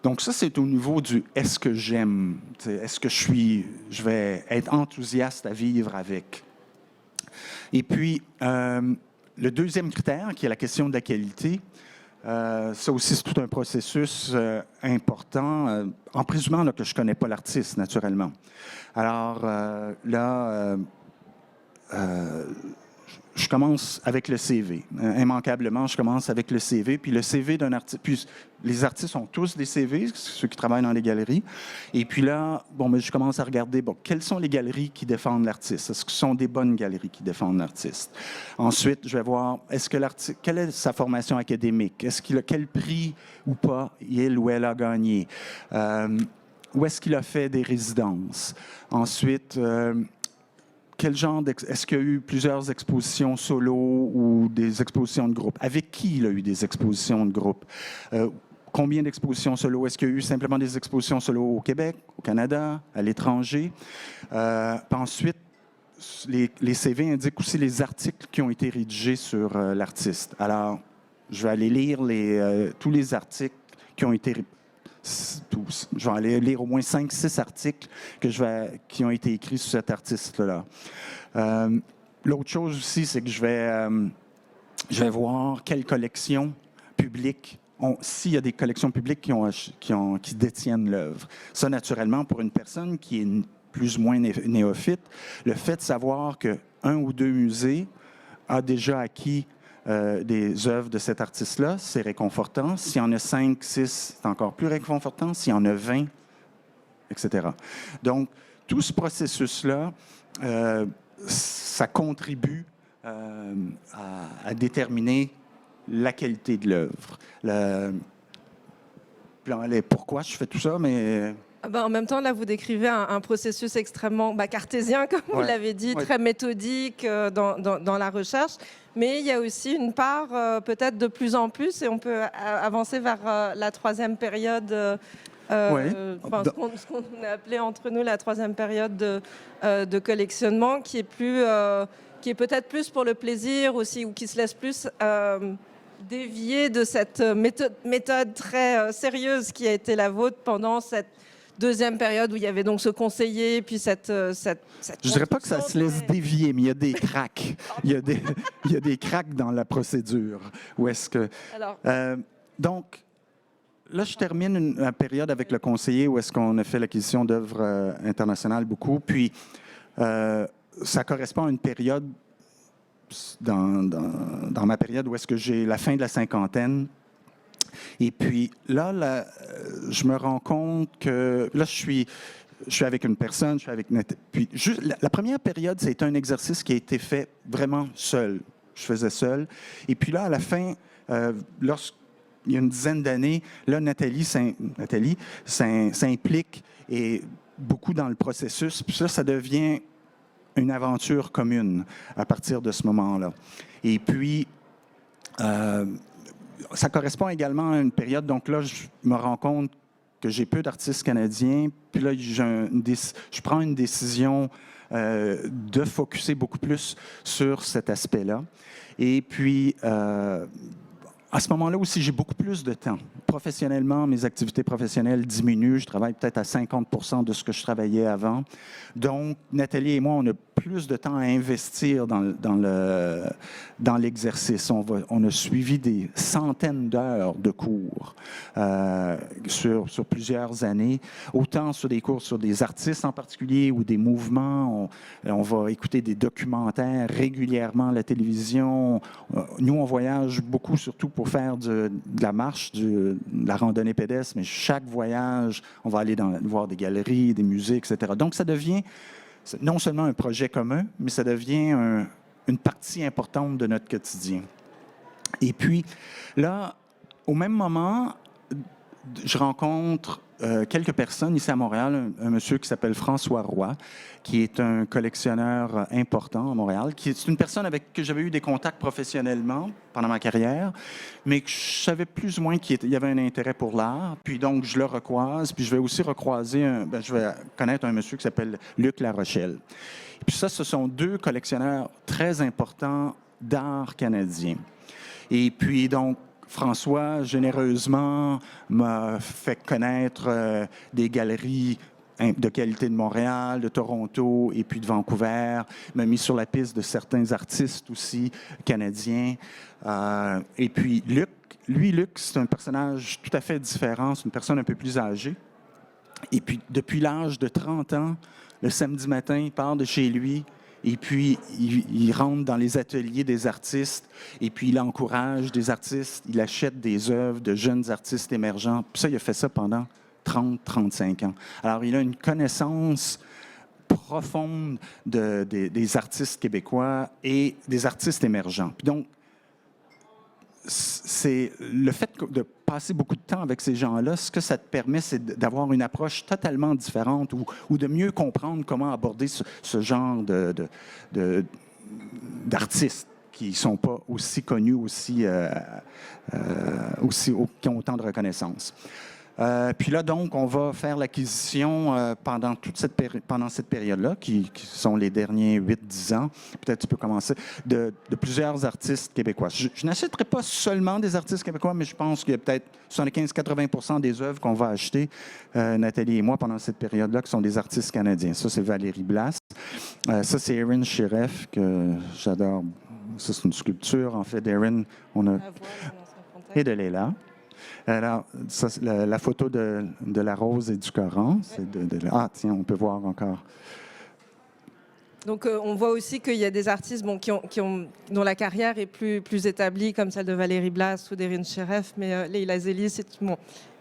Donc ça, c'est au niveau du « est-ce que j'aime », est-ce que je vais être enthousiaste à vivre avec. Et puis, le deuxième critère, qui est la question de la qualité, Ça aussi, c'est tout un processus important, en présumant là, que je ne connais pas l'artiste, naturellement. Alors je commence avec le CV. Immanquablement, je commence avec le CV. Puis le CV d'un artiste... Puis les artistes ont tous des CV, ceux qui travaillent dans les galeries. Et puis là, je commence à regarder, quelles sont les galeries qui défendent l'artiste? Est-ce que ce sont des bonnes galeries qui défendent l'artiste? Ensuite, je vais voir, quelle est sa formation académique? Est-ce qu'il a quel prix ou pas il ou elle a gagné? Où est-ce qu'il a fait des résidences? Ensuite... quel genre est-ce qu'il y a eu plusieurs expositions solo ou des expositions de groupe? Avec qui il a eu des expositions de groupe? Combien d'expositions solo? Est-ce qu'il y a eu simplement des expositions solo au Québec, au Canada, à l'étranger? Ensuite, les CV indiquent aussi les articles qui ont été rédigés sur l'artiste. Alors, je vais aller lire tous les articles qui ont été je vais aller lire au moins 5-6 articles qui ont été écrits sur cet artiste-là. L'autre chose aussi, c'est que je vais voir quelles collections publiques, s'il y a des collections publiques qui détiennent l'œuvre. Ça, naturellement, pour une personne qui est plus ou moins néophyte, le fait de savoir qu'un ou deux musées a déjà acquis des œuvres de cet artiste-là, c'est réconfortant. S'il y en a 5, 6, c'est encore plus réconfortant. S'il y en a 20, etc. Donc, tout ce processus-là, ça contribue à déterminer la qualité de l'œuvre. Pourquoi je fais tout ça, mais... En même temps, là, vous décrivez un processus extrêmement cartésien, comme vous l'avez dit, très méthodique dans la recherche. Mais il y a aussi une part, peut-être de plus en plus, et on peut avancer vers la troisième période, ce qu'on a appelé entre nous la troisième période de collectionnement, qui est peut-être plus pour le plaisir aussi, ou qui se laisse plus... dévier de cette méthode très sérieuse qui a été la vôtre pendant cette deuxième période où il y avait donc ce conseiller, puis cette je ne dirais pas que ça se laisse dévier, mais il y a des cracks. il y a des cracks dans la procédure. Où est-ce que... donc, là, je termine une période avec le conseiller où est-ce qu'on a fait l'acquisition d'œuvres internationales beaucoup. Puis, ça correspond à une période dans ma période où est-ce que j'ai la fin de la cinquantaine. Et puis là, je me rends compte que là, je suis avec une personne, je suis avec... Puis la première période, c'est un exercice qui a été fait vraiment seul. Je faisais seul. Et puis là, à la fin, il y a une dizaine d'années, là, Nathalie s'implique et beaucoup dans le processus. Puis ça devient une aventure commune à partir de ce moment-là. Et puis, ça correspond également à une période, donc là, je me rends compte que j'ai peu d'artistes canadiens, puis là, je prends une décision de focusser beaucoup plus sur cet aspect-là. Et puis, à ce moment-là aussi, j'ai beaucoup plus de temps. Professionnellement, mes activités professionnelles diminuent. Je travaille peut-être à 50% de ce que je travaillais avant. Donc, Nathalie et moi, on a plus de temps à investir dans l'exercice. On a suivi des centaines d'heures de cours sur plusieurs années, autant sur des cours sur des artistes en particulier ou des mouvements. On va écouter des documentaires régulièrement à la télévision. Nous, on voyage beaucoup, surtout pour faire de la marche, de la randonnée pédestre, mais chaque voyage, on va aller voir des galeries, des musées, etc. Donc, ça devient non seulement un projet commun, mais ça devient une partie importante de notre quotidien. Et puis, là, au même moment, je rencontre quelques personnes ici à Montréal, un monsieur qui s'appelle François Roy, qui est un collectionneur important à Montréal, qui est une personne avec qui j'avais eu des contacts professionnellement pendant ma carrière, mais que je savais plus ou moins qu'il y avait un intérêt pour l'art. Puis donc, je le recroise, puis je vais aussi recroiser, je vais connaître un monsieur qui s'appelle Luc Larochelle. Et puis ça, ce sont deux collectionneurs très importants d'art canadien. Et puis donc, François, généreusement, m'a fait connaître des galeries de qualité de Montréal, de Toronto et puis de Vancouver. Il m'a mis sur la piste de certains artistes aussi canadiens. Et puis Luc, c'est un personnage tout à fait différent. C'est une personne un peu plus âgée. Et puis, depuis l'âge de 30 ans, le samedi matin, il part de chez lui et puis il rentre dans les ateliers des artistes et puis il encourage des artistes, il achète des œuvres de jeunes artistes émergents. Puis ça, il a fait ça pendant 30-35 ans. Alors, il a une connaissance profonde des artistes québécois et des artistes émergents. Puis donc, c'est le fait de passer beaucoup de temps avec ces gens-là, ce que ça te permet, c'est d'avoir une approche totalement différente ou de mieux comprendre comment aborder ce genre d'artistes qui ne sont pas aussi connus, qui ont autant de reconnaissance. Puis là, donc, on va faire l'acquisition pendant cette période-là, qui sont les derniers 8-10 ans, peut-être tu peux commencer, de plusieurs artistes québécois. Je n'achèterai pas seulement des artistes québécois, mais je pense qu'il y a peut-être 75-80% des œuvres qu'on va acheter, Nathalie et moi, pendant cette période-là, qui sont des artistes canadiens. Ça, c'est Valérie Blas. Ça, c'est Erin Shiref, que j'adore. Ça, c'est une sculpture, en fait, d'Erin. Et de Leila. Alors, ça, la photo de la rose et du Coran. Ah, tiens, on peut voir encore. Donc, on voit aussi qu'il y a des artistes dont la carrière est plus établie, comme celle de Valérie Blas ou d'Erin Shiref, mais Leila Zélie,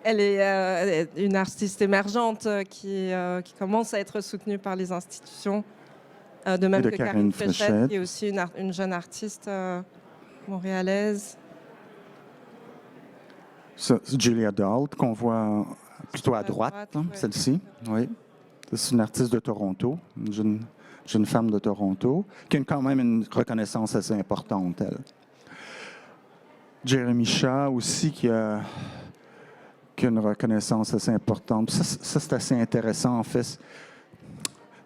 elle est une artiste émergente qui commence à être soutenue par les institutions, de même que Karine Fréchette, qui est aussi une jeune artiste montréalaise. C'est Julia Dalt, qu'on voit plutôt à droite, hein, ouais. Celle-ci. Oui. C'est une artiste de Toronto, une jeune femme de Toronto, qui a quand même une reconnaissance assez importante, elle. Jeremy Shaw aussi, qui a une reconnaissance assez importante. Ça c'est assez intéressant, en fait.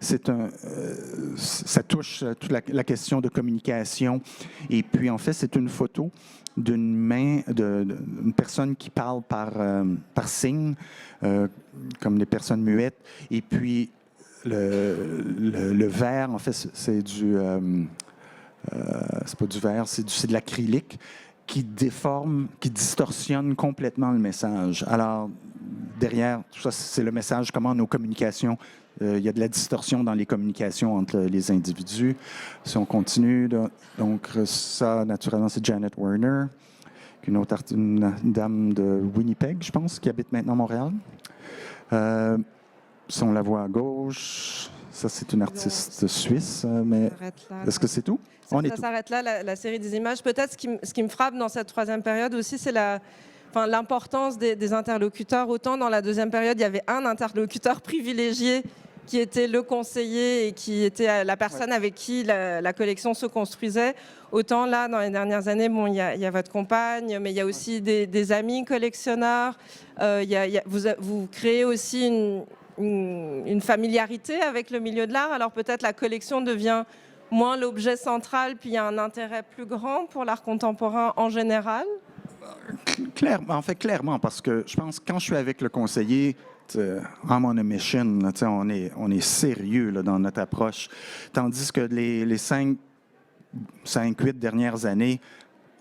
Ça touche toute la question de communication. Et puis, en fait, c'est une photo d'une main, d'une personne qui parle par signe, comme des personnes muettes. Et puis, le verre, en fait, c'est pas du verre, c'est de l'acrylique qui déforme, qui distorsionne complètement le message. Alors, derrière, tout ça, c'est le message, comment nos communications, il y a de la distorsion dans les communications entre les individus. Si on continue, donc ça, naturellement, c'est Janet Werner, une dame de Winnipeg, je pense, qui habite maintenant à Montréal. Si on la voit à gauche, ça, c'est une artiste suisse, mais est-ce que c'est tout? Ça s'arrête là, la série des images. Peut-être ce qui me frappe dans cette troisième période aussi, c'est l'importance des interlocuteurs. Autant dans la deuxième période, il y avait un interlocuteur privilégié qui était le conseiller et qui était la personne avec qui la collection se construisait. Autant là, dans les dernières années, il y a votre compagne, mais il y a aussi des amis collectionneurs. Vous créez aussi une familiarité avec le milieu de l'art. Alors peut-être la collection devient moins l'objet central, puis il y a un intérêt plus grand pour l'art contemporain en général? Clairement, parce que je pense que quand je suis avec le conseiller, I'm on a mission, là, on est sérieux là, dans notre approche. Tandis que les 5-8 dernières années,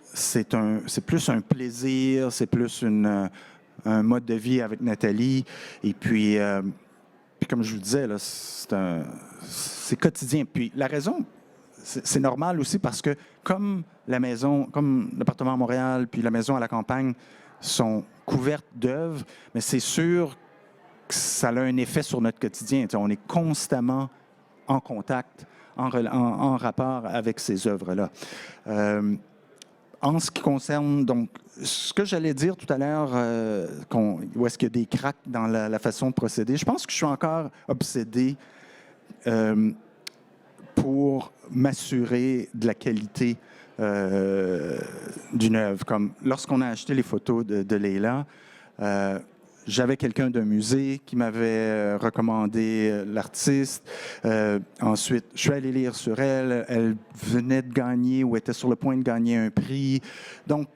c'est plus un plaisir, c'est plus un mode de vie avec Nathalie. Et puis comme je vous disais, là, c'est quotidien. Puis la raison, c'est normal aussi parce que comme l'appartement à Montréal puis la maison à la campagne sont couvertes d'œuvres, mais c'est sûr que ça a un effet sur notre quotidien. On est constamment en contact, en rapport avec ces œuvres-là. En ce qui concerne, donc, ce que j'allais dire tout à l'heure, où est-ce qu'il y a des cracks dans la façon de procéder, je pense que je suis encore obsédé pour m'assurer de la qualité d'une œuvre. Comme lorsqu'on a acheté les photos de Leila, j'avais quelqu'un d'un musée qui m'avait recommandé l'artiste. Ensuite, je suis allé lire sur elle. Elle venait de gagner ou était sur le point de gagner un prix. Donc,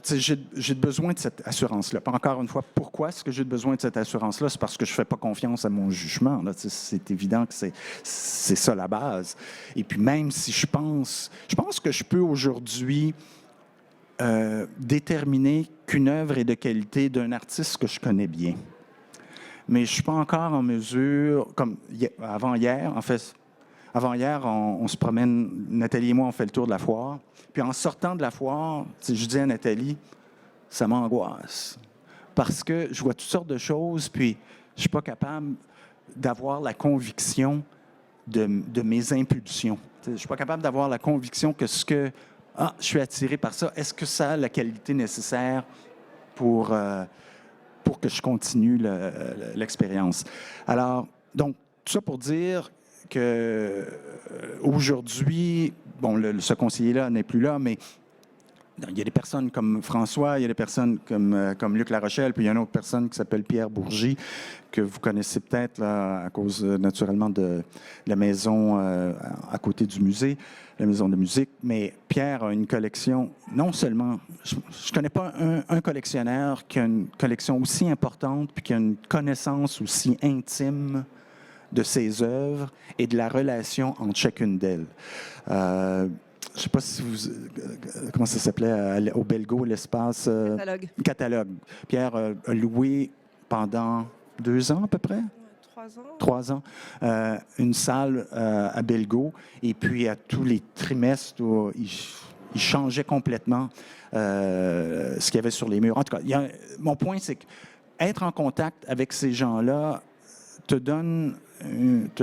tu j'ai besoin de cette assurance-là. Encore une fois, pourquoi est-ce que j'ai besoin de cette assurance-là? C'est parce que je ne fais pas confiance à mon jugement. C'est évident que c'est ça la base. Et puis même si je pense que je peux aujourd'hui déterminer qu'une œuvre est de qualité d'un artiste que je connais bien. Mais je ne suis pas encore en mesure, comme avant-hier, en fait, avant-hier, on se promène, Nathalie et moi, on fait le tour de la foire. Puis en sortant de la foire, je dis à Nathalie, ça m'angoisse. Parce que je vois toutes sortes de choses, puis je ne suis pas capable d'avoir la conviction de mes impulsions. Je ne suis pas capable d'avoir la conviction que je suis attiré par ça. Est-ce que ça a la qualité nécessaire pour que je continue l'expérience? Alors, donc, tout ça pour dire qu'aujourd'hui, bon, ce conseiller-là n'est plus là, mais il y a des personnes comme François, il y a des personnes comme Luc Larochelle, puis il y a une autre personne qui s'appelle Pierre Bourgie, que vous connaissez peut-être là, à cause naturellement de la maison à côté du musée, la maison de musique. Mais Pierre a une collection, non seulement, je ne connais pas un collectionneur qui a une collection aussi importante, puis qui a une connaissance aussi intime de ses œuvres et de la relation entre chacune d'elles. Je ne sais pas si vous... comment ça s'appelait au Belgo, l'espace... Catalogue. Pierre a loué pendant 2 ans à peu près? 3 ans. 3 ans. Une salle à Belgo. Et puis, à tous les trimestres, il changeait complètement ce qu'il y avait sur les murs. En tout cas, mon point, c'est qu'être en contact avec ces gens-là te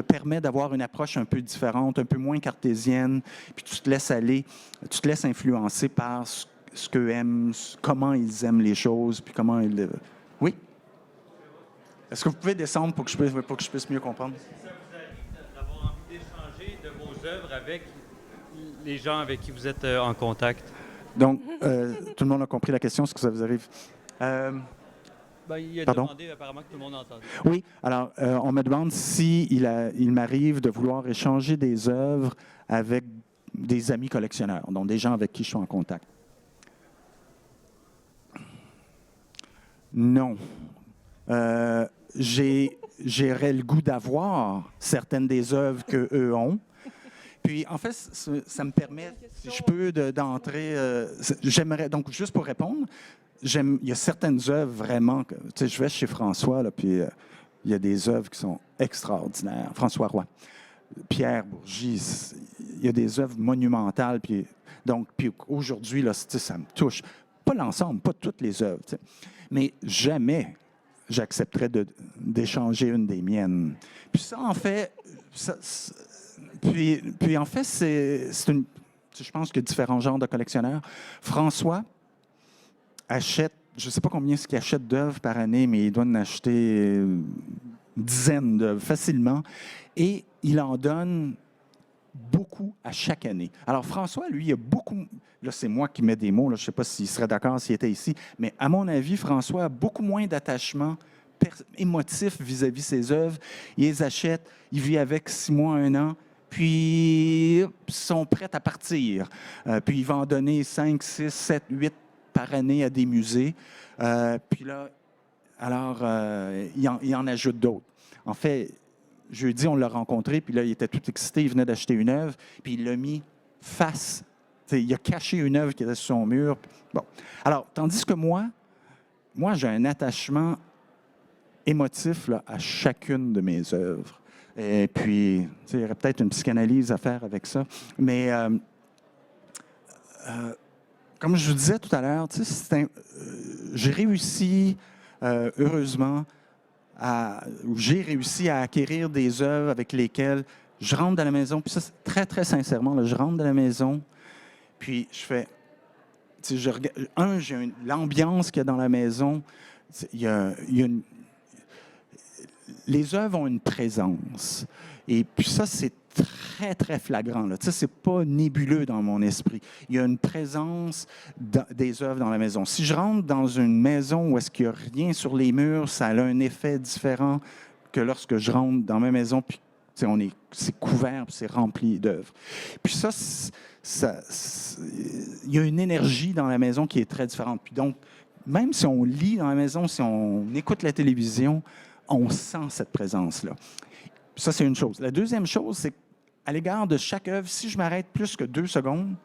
permet d'avoir une approche un peu différente, un peu moins cartésienne, puis tu te laisses aller, tu te laisses influencer par ce qu'eux aiment, comment ils aiment les choses, puis comment ils... Oui? Est-ce que vous pouvez descendre pour que je puisse mieux comprendre? Si ça vous arrive d'avoir envie d'échanger de vos œuvres avec les gens avec qui vous êtes en contact? Donc, tout le monde a compris la question, est-ce que ça vous arrive? Il a Pardon? demandé apparemment que tout le monde a entendu. Oui, alors on me demande si il m'arrive de vouloir échanger des œuvres avec des amis collectionneurs, donc des gens avec qui je suis en contact. Non. J'aurais le goût d'avoir certaines des œuvres qu'eux ont. Puis, en fait, ça me permet, si je peux, d'entrer... j'aimerais, donc, juste pour répondre, il y a certaines œuvres vraiment... Tu sais, je vais chez François, là, puis il y a des œuvres qui sont extraordinaires. François Roy, Pierre Bourgie, il y a des œuvres monumentales. Puis aujourd'hui, là, ça me touche. Pas l'ensemble, pas toutes les œuvres, mais jamais j'accepterais d'échanger une des miennes. Puis ça, en fait... Puis en fait, je pense qu'il y a différents genres de collectionneurs. François achète, je ne sais pas combien il achète d'œuvres par année, mais il doit en acheter une dizaine d'œuvres facilement. Et il en donne beaucoup à chaque année. Alors François, lui, il a beaucoup... Là, c'est moi qui mets des mots, là, je ne sais pas s'il serait d'accord s'il était ici, mais à mon avis, François a beaucoup moins d'attachement émotif vis-à-vis ses œuvres. Il les achète, il vit avec 6 mois, 1 an, puis ils sont prêts à partir. Puis il va en donner 5, 6, 7, 8 par année à des musées. Puis là, alors, il en ajoute d'autres. En fait, jeudi, on l'a rencontré, puis là, il était tout excité, il venait d'acheter une œuvre, puis il l'a mis face. T'sais, il a caché une œuvre qui était sur son mur. Bon. Alors, tandis que moi, j'ai un attachement émotif là, à chacune de mes œuvres. Et puis, il y aurait peut-être une psychanalyse à faire avec ça. Mais, comme je vous disais tout à l'heure, j'ai réussi, heureusement, j'ai réussi à acquérir des œuvres avec lesquelles je rentre dans la maison. Puis ça, très, très sincèrement, là, je rentre dans la maison, puis je fais... j'ai l'ambiance qu'il y a dans la maison. Les œuvres ont une présence. Et puis ça, c'est très, très flagrant. Ce n'est pas nébuleux dans mon esprit. Il y a une présence des œuvres dans la maison. Si je rentre dans une maison où est-ce qu'il n'y a rien sur les murs, ça a un effet différent que lorsque je rentre dans ma maison puis C'est couvert, puis c'est rempli d'œuvres. Puis ça, il y a une énergie dans la maison qui est très différente. Puis donc, même si on lit dans la maison, si on écoute la télévision, on sent cette présence-là. Ça, c'est une chose. La deuxième chose, c'est qu'à l'égard de chaque œuvre, si je m'arrête plus que 2 secondes,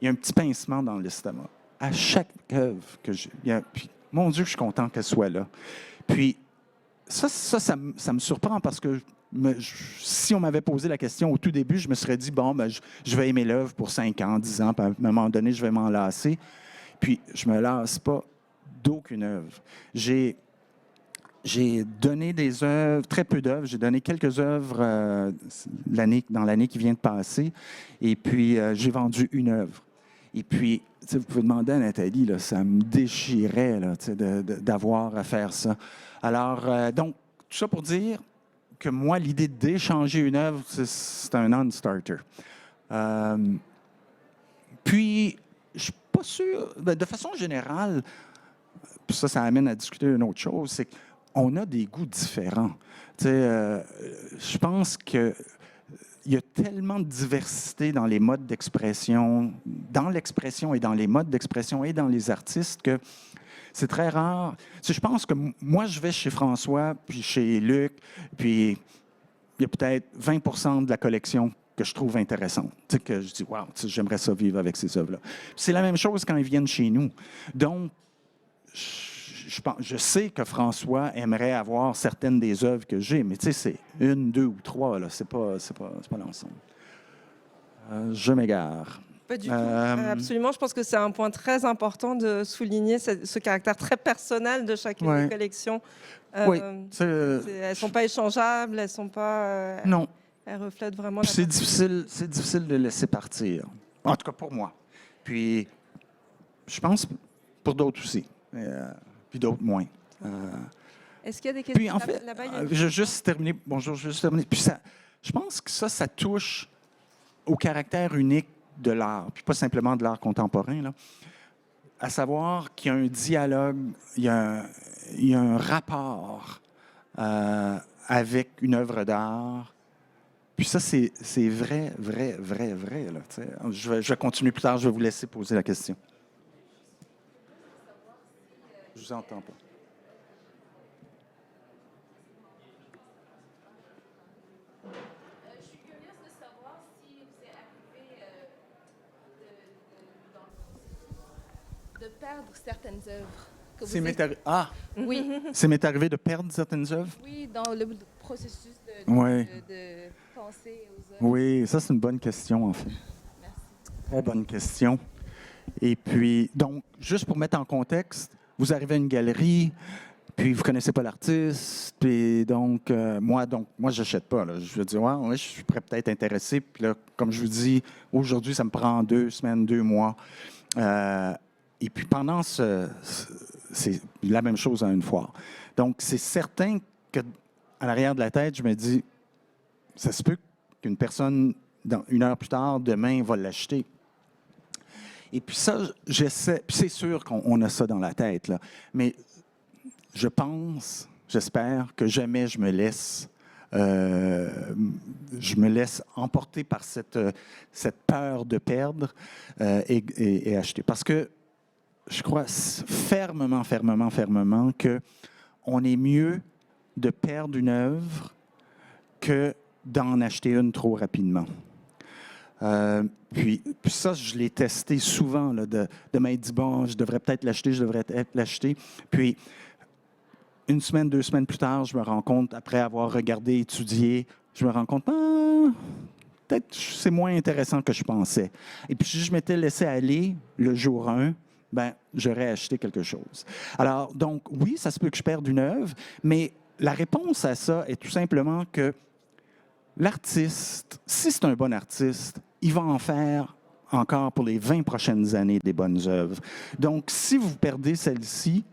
il y a un petit pincement dans l'estomac. À chaque œuvre que j'ai. Puis, mon Dieu, je suis content qu'elle soit là. Puis, ça me surprend parce que si on m'avait posé la question au tout début, je me serais dit, bon, ben, je vais aimer l'œuvre pour 5 ans, 10 ans, puis à un moment donné, je vais m'en lasser. Puis, je ne me lasse pas d'aucune œuvre. J'ai donné des œuvres, très peu d'œuvres. J'ai donné quelques œuvres dans l'année qui vient de passer. Et puis, j'ai vendu une œuvre. Et puis, vous pouvez demander à Nathalie, là, ça me déchirait là, d'avoir à faire ça. Alors, donc, tout ça pour dire que moi, l'idée d'échanger une œuvre, c'est un non-starter. Puis, je ne suis pas sûr, de façon générale, puis ça amène à discuter une autre chose, c'est qu'on a des goûts différents. Je pense qu'il y a tellement de diversité dans les modes d'expression, dans l'expression et dans les modes d'expression et dans les artistes que c'est très rare. Je pense que moi, je vais chez François, puis chez Luc, puis il y a peut-être 20 de la collection que je trouve intéressante, que je dis, wow, j'aimerais ça vivre avec ces œuvres-là. C'est la même chose quand ils viennent chez nous. Donc, je sais que François aimerait avoir certaines des œuvres que j'ai, mais c'est 1, 2 ou 3, c'est pas l'ensemble. Je m'égare. Pas du tout. Absolument. Je pense que c'est un point très important de souligner ce caractère très personnel de chacune des collections. Oui. Elles ne sont pas échangeables, elles ne sont pas... non. Elles reflètent vraiment... C'est difficile de laisser partir. En tout cas, pour moi. Puis, je pense pour d'autres aussi. Puis d'autres moins. Est-ce qu'il y a des questions? Puis, en fait, je vais juste terminer. Bonjour, je vais juste terminer. Puis, je pense que ça touche au caractère unique de l'art, puis pas simplement de l'art contemporain, là. À savoir qu'il y a un dialogue, il y a un rapport avec une œuvre d'art. Puis ça, c'est vrai, vrai, vrai, vrai. Là, je vais continuer plus tard, je vais vous laisser poser la question. Je vous entends pas. Je suis curieuse de savoir si vous est arrivé de perdre certaines œuvres. Oui. Ça m'est arrivé de perdre certaines œuvres? Oui, dans le processus de penser aux œuvres. Oui, ça, c'est une bonne question, en fait. Merci. Très bonne question. Et puis, donc, juste pour mettre en contexte, vous arrivez à une galerie, puis vous ne connaissez pas l'artiste, puis donc, moi, je n'achète pas. Là. Je veux dire, ouais, je pourrais peut-être intéressé. Puis là, comme je vous dis, aujourd'hui, ça me prend 2 semaines, 2 mois. Et puis pendant c'est la même chose à une foire. Donc, c'est certain qu'à l'arrière de la tête, je me dis, ça se peut qu'une personne, 1 heure plus tard, demain, va l'acheter. Et puis ça, j'essaie, puis c'est sûr qu'on a ça dans la tête, là, mais j'espère que jamais je me laisse emporter par cette peur de perdre et acheter. Parce que je crois fermement qu'on est mieux de perdre une œuvre que d'en acheter une trop rapidement. Puis ça, je l'ai testé souvent, là, de m'être dit, bon, je devrais peut-être l'acheter. Puis, 1 semaine, 2 semaines plus tard, je me rends compte, après avoir regardé, étudié, je me rends compte, peut-être c'est moins intéressant que je pensais. Et puis, si je m'étais laissé aller le jour 1, j'aurais acheté quelque chose. Alors, donc, oui, ça se peut que je perde une œuvre, mais la réponse à ça est tout simplement que l'artiste, si c'est un bon artiste, il va en faire encore pour les 20 prochaines années des bonnes œuvres. Donc, si vous perdez celle-ci,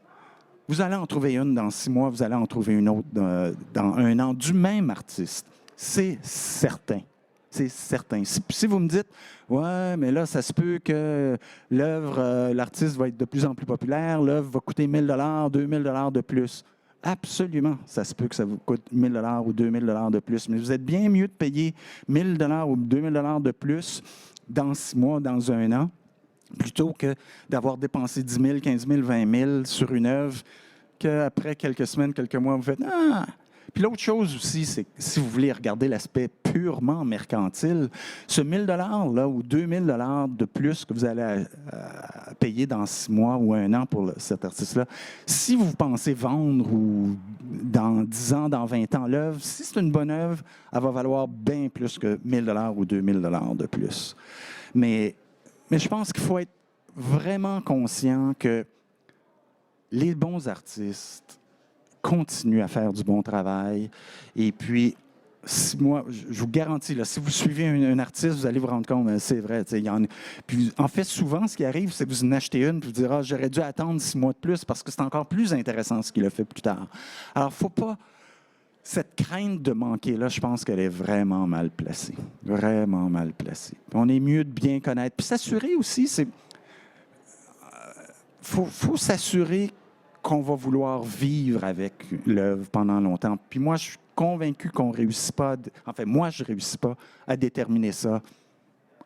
vous allez en trouver une dans 6 mois, vous allez en trouver une autre dans 1 an du même artiste. C'est certain. C'est certain. Si vous me dites, ouais, mais là, ça se peut que l'œuvre, l'artiste va être de plus en plus populaire, l'œuvre va coûter 1 000 $, 2 000 $ de plus. absolument, ça se peut que ça vous coûte 1 000 $ ou 2 000 $ de plus, mais vous êtes bien mieux de payer 1 000 $ ou 2 000 $ de plus dans 6 mois, dans 1 an, plutôt que d'avoir dépensé 10 000, 15 000, 20 000 sur une œuvre qu'après quelques semaines, quelques mois, vous faites « Ah! » Puis l'autre chose aussi, c'est que si vous voulez regarder l'aspect purement mercantile, ce 1 000 $ là, ou 2 000 $ de plus que vous allez payer dans 6 mois ou 1 an pour cet artiste-là, si vous pensez vendre ou dans 10 ans, dans 20 ans l'œuvre, si c'est une bonne œuvre, elle va valoir bien plus que 1 000 $ ou 2 000 $ de plus. Mais je pense qu'il faut être vraiment conscient que les bons artistes continuent à faire du bon travail. Et puis, moi, je vous garantis, là, si vous suivez un artiste, vous allez vous rendre compte, c'est vrai. Puis, en fait, souvent, ce qui arrive, c'est que vous en achetez une, puis vous direz, j'aurais dû attendre 6 mois de plus parce que c'est encore plus intéressant ce qu'il a fait plus tard. Alors, il ne faut pas. Cette crainte de manquer-là, je pense qu'elle est vraiment mal placée. Vraiment mal placée. Puis on est mieux de bien connaître. Puis s'assurer aussi, c'est. Faut s'assurer qu'on va vouloir vivre avec l'œuvre pendant longtemps. Puis moi, je suis convaincu qu'on ne réussit pas, moi, je ne réussis pas à déterminer ça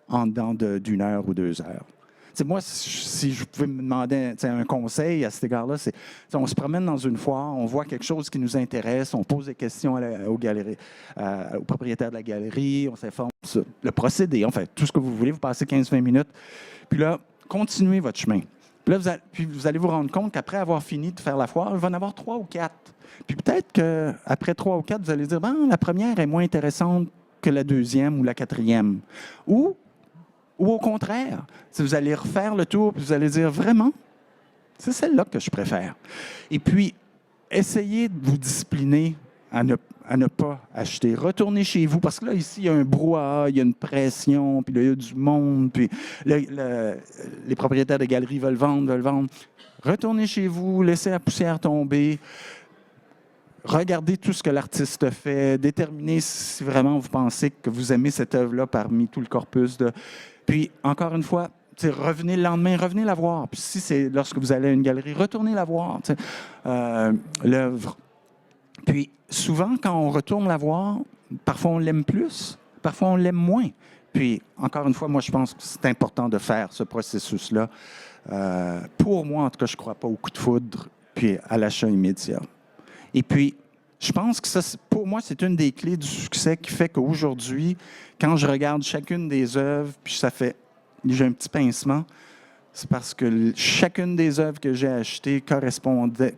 en dedans d'1 heure ou 2 heures. T'sais, moi, si je pouvais me demander un conseil à cet égard-là, c'est on se promène dans une foire, on voit quelque chose qui nous intéresse, on pose des questions au propriétaire de la galerie, on s'informe sur le procédé, on fait tout ce que vous voulez, vous passez 15-20 minutes, puis là, continuez votre chemin. Puis là, vous allez vous rendre compte qu'après avoir fini de faire la foire, il va en avoir 3 ou 4. Puis peut-être qu'après 3 ou 4, vous allez dire, la première est moins intéressante que la deuxième ou la quatrième. Ou au contraire, si vous allez refaire le tour, puis vous allez dire, vraiment, c'est celle-là que je préfère. Et puis, essayez de vous discipliner à ne pas acheter. Retournez chez vous, parce que là, ici, il y a un brouhaha, il y a une pression, puis là, il y a du monde, puis les propriétaires de galeries veulent vendre. Retournez chez vous, laissez la poussière tomber, regardez tout ce que l'artiste fait, déterminez si vraiment vous pensez que vous aimez cette œuvre-là parmi tout le corpus de... Puis, encore une fois, revenez le lendemain, revenez la voir. Puis si c'est lorsque vous allez à une galerie, retournez la voir, l'œuvre. Puis, souvent, quand on retourne la voir, parfois on l'aime plus, parfois on l'aime moins. Puis, encore une fois, moi, je pense que c'est important de faire ce processus-là. Pour moi, en tout cas, je ne crois pas au coup de foudre, puis à l'achat immédiat. Et puis, je pense que ça, pour moi, c'est une des clés du succès qui fait qu'aujourd'hui, quand je regarde chacune des œuvres, puis j'ai un petit pincement, c'est parce que chacune des œuvres que j'ai achetées correspondait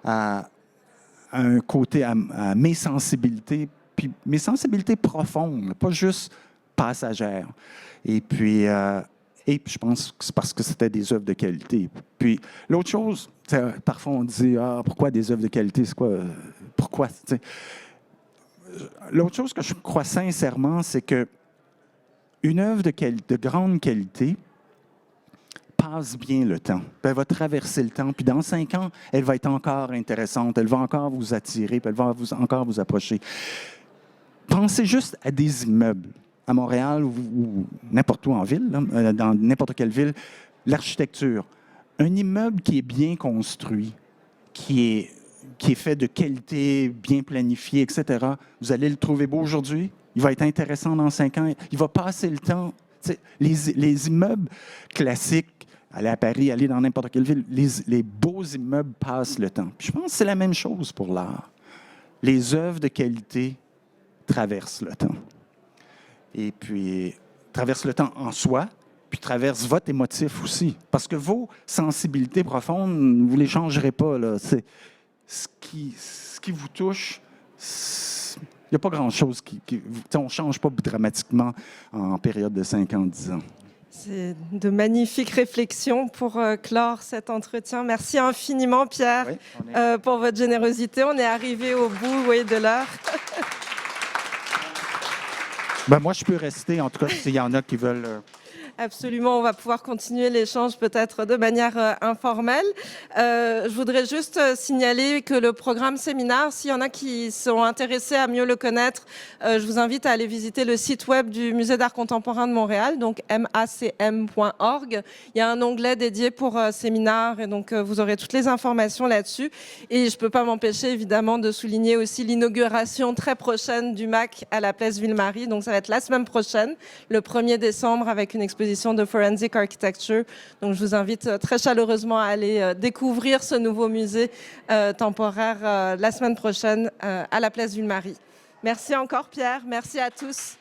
à un côté, à mes sensibilités, puis mes sensibilités profondes, pas juste passagères. Et puis je pense que c'est parce que c'était des œuvres de qualité. Puis l'autre chose, parfois on dit pourquoi des œuvres de qualité, c'est quoi? Pourquoi? L'autre chose que je crois sincèrement, c'est que une œuvre de grande qualité passe bien le temps. Puis elle va traverser le temps. Puis dans 5 ans, elle va être encore intéressante. Elle va encore vous attirer. Puis elle va encore vous approcher. Pensez juste à des immeubles à Montréal ou n'importe où en ville, là, dans n'importe quelle ville. L'architecture. Un immeuble qui est bien construit, qui est fait de qualité, bien planifié, etc., vous allez le trouver beau aujourd'hui. Il va être intéressant dans 5 ans. Il va passer le temps. Les immeubles classiques, aller à Paris, aller dans n'importe quelle ville, les beaux immeubles passent le temps. Puis je pense que c'est la même chose pour l'art. Les œuvres de qualité traversent le temps. Et puis, traversent le temps en soi, puis traversent votre émotif aussi. Parce que vos sensibilités profondes, vous ne les changerez pas, là. C'est ce qui vous touche. Il n'y a pas grand-chose on ne change pas dramatiquement en période de 5 ans, 10 ans. C'est de magnifiques réflexions pour clore cet entretien. Merci infiniment, Pierre, pour votre générosité. On est arrivé au bout de l'heure. Moi, je peux rester, en tout cas, s'il y en a qui veulent... Absolument, on va pouvoir continuer l'échange peut-être de manière informelle. Je voudrais juste signaler que le programme séminaire, s'il y en a qui sont intéressés à mieux le connaître, je vous invite à aller visiter le site web du Musée d'art contemporain de Montréal, donc macm.org. Il y a un onglet dédié pour séminaire et donc vous aurez toutes les informations là-dessus. Et je ne peux pas m'empêcher évidemment de souligner aussi l'inauguration très prochaine du MAC à la place Ville-Marie. Donc ça va être la semaine prochaine, le 1er décembre, avec une exposition de Forensic Architecture. Donc je vous invite très chaleureusement à aller découvrir ce nouveau musée temporaire la semaine prochaine à la place Ville-Marie. Merci encore Pierre, merci à tous.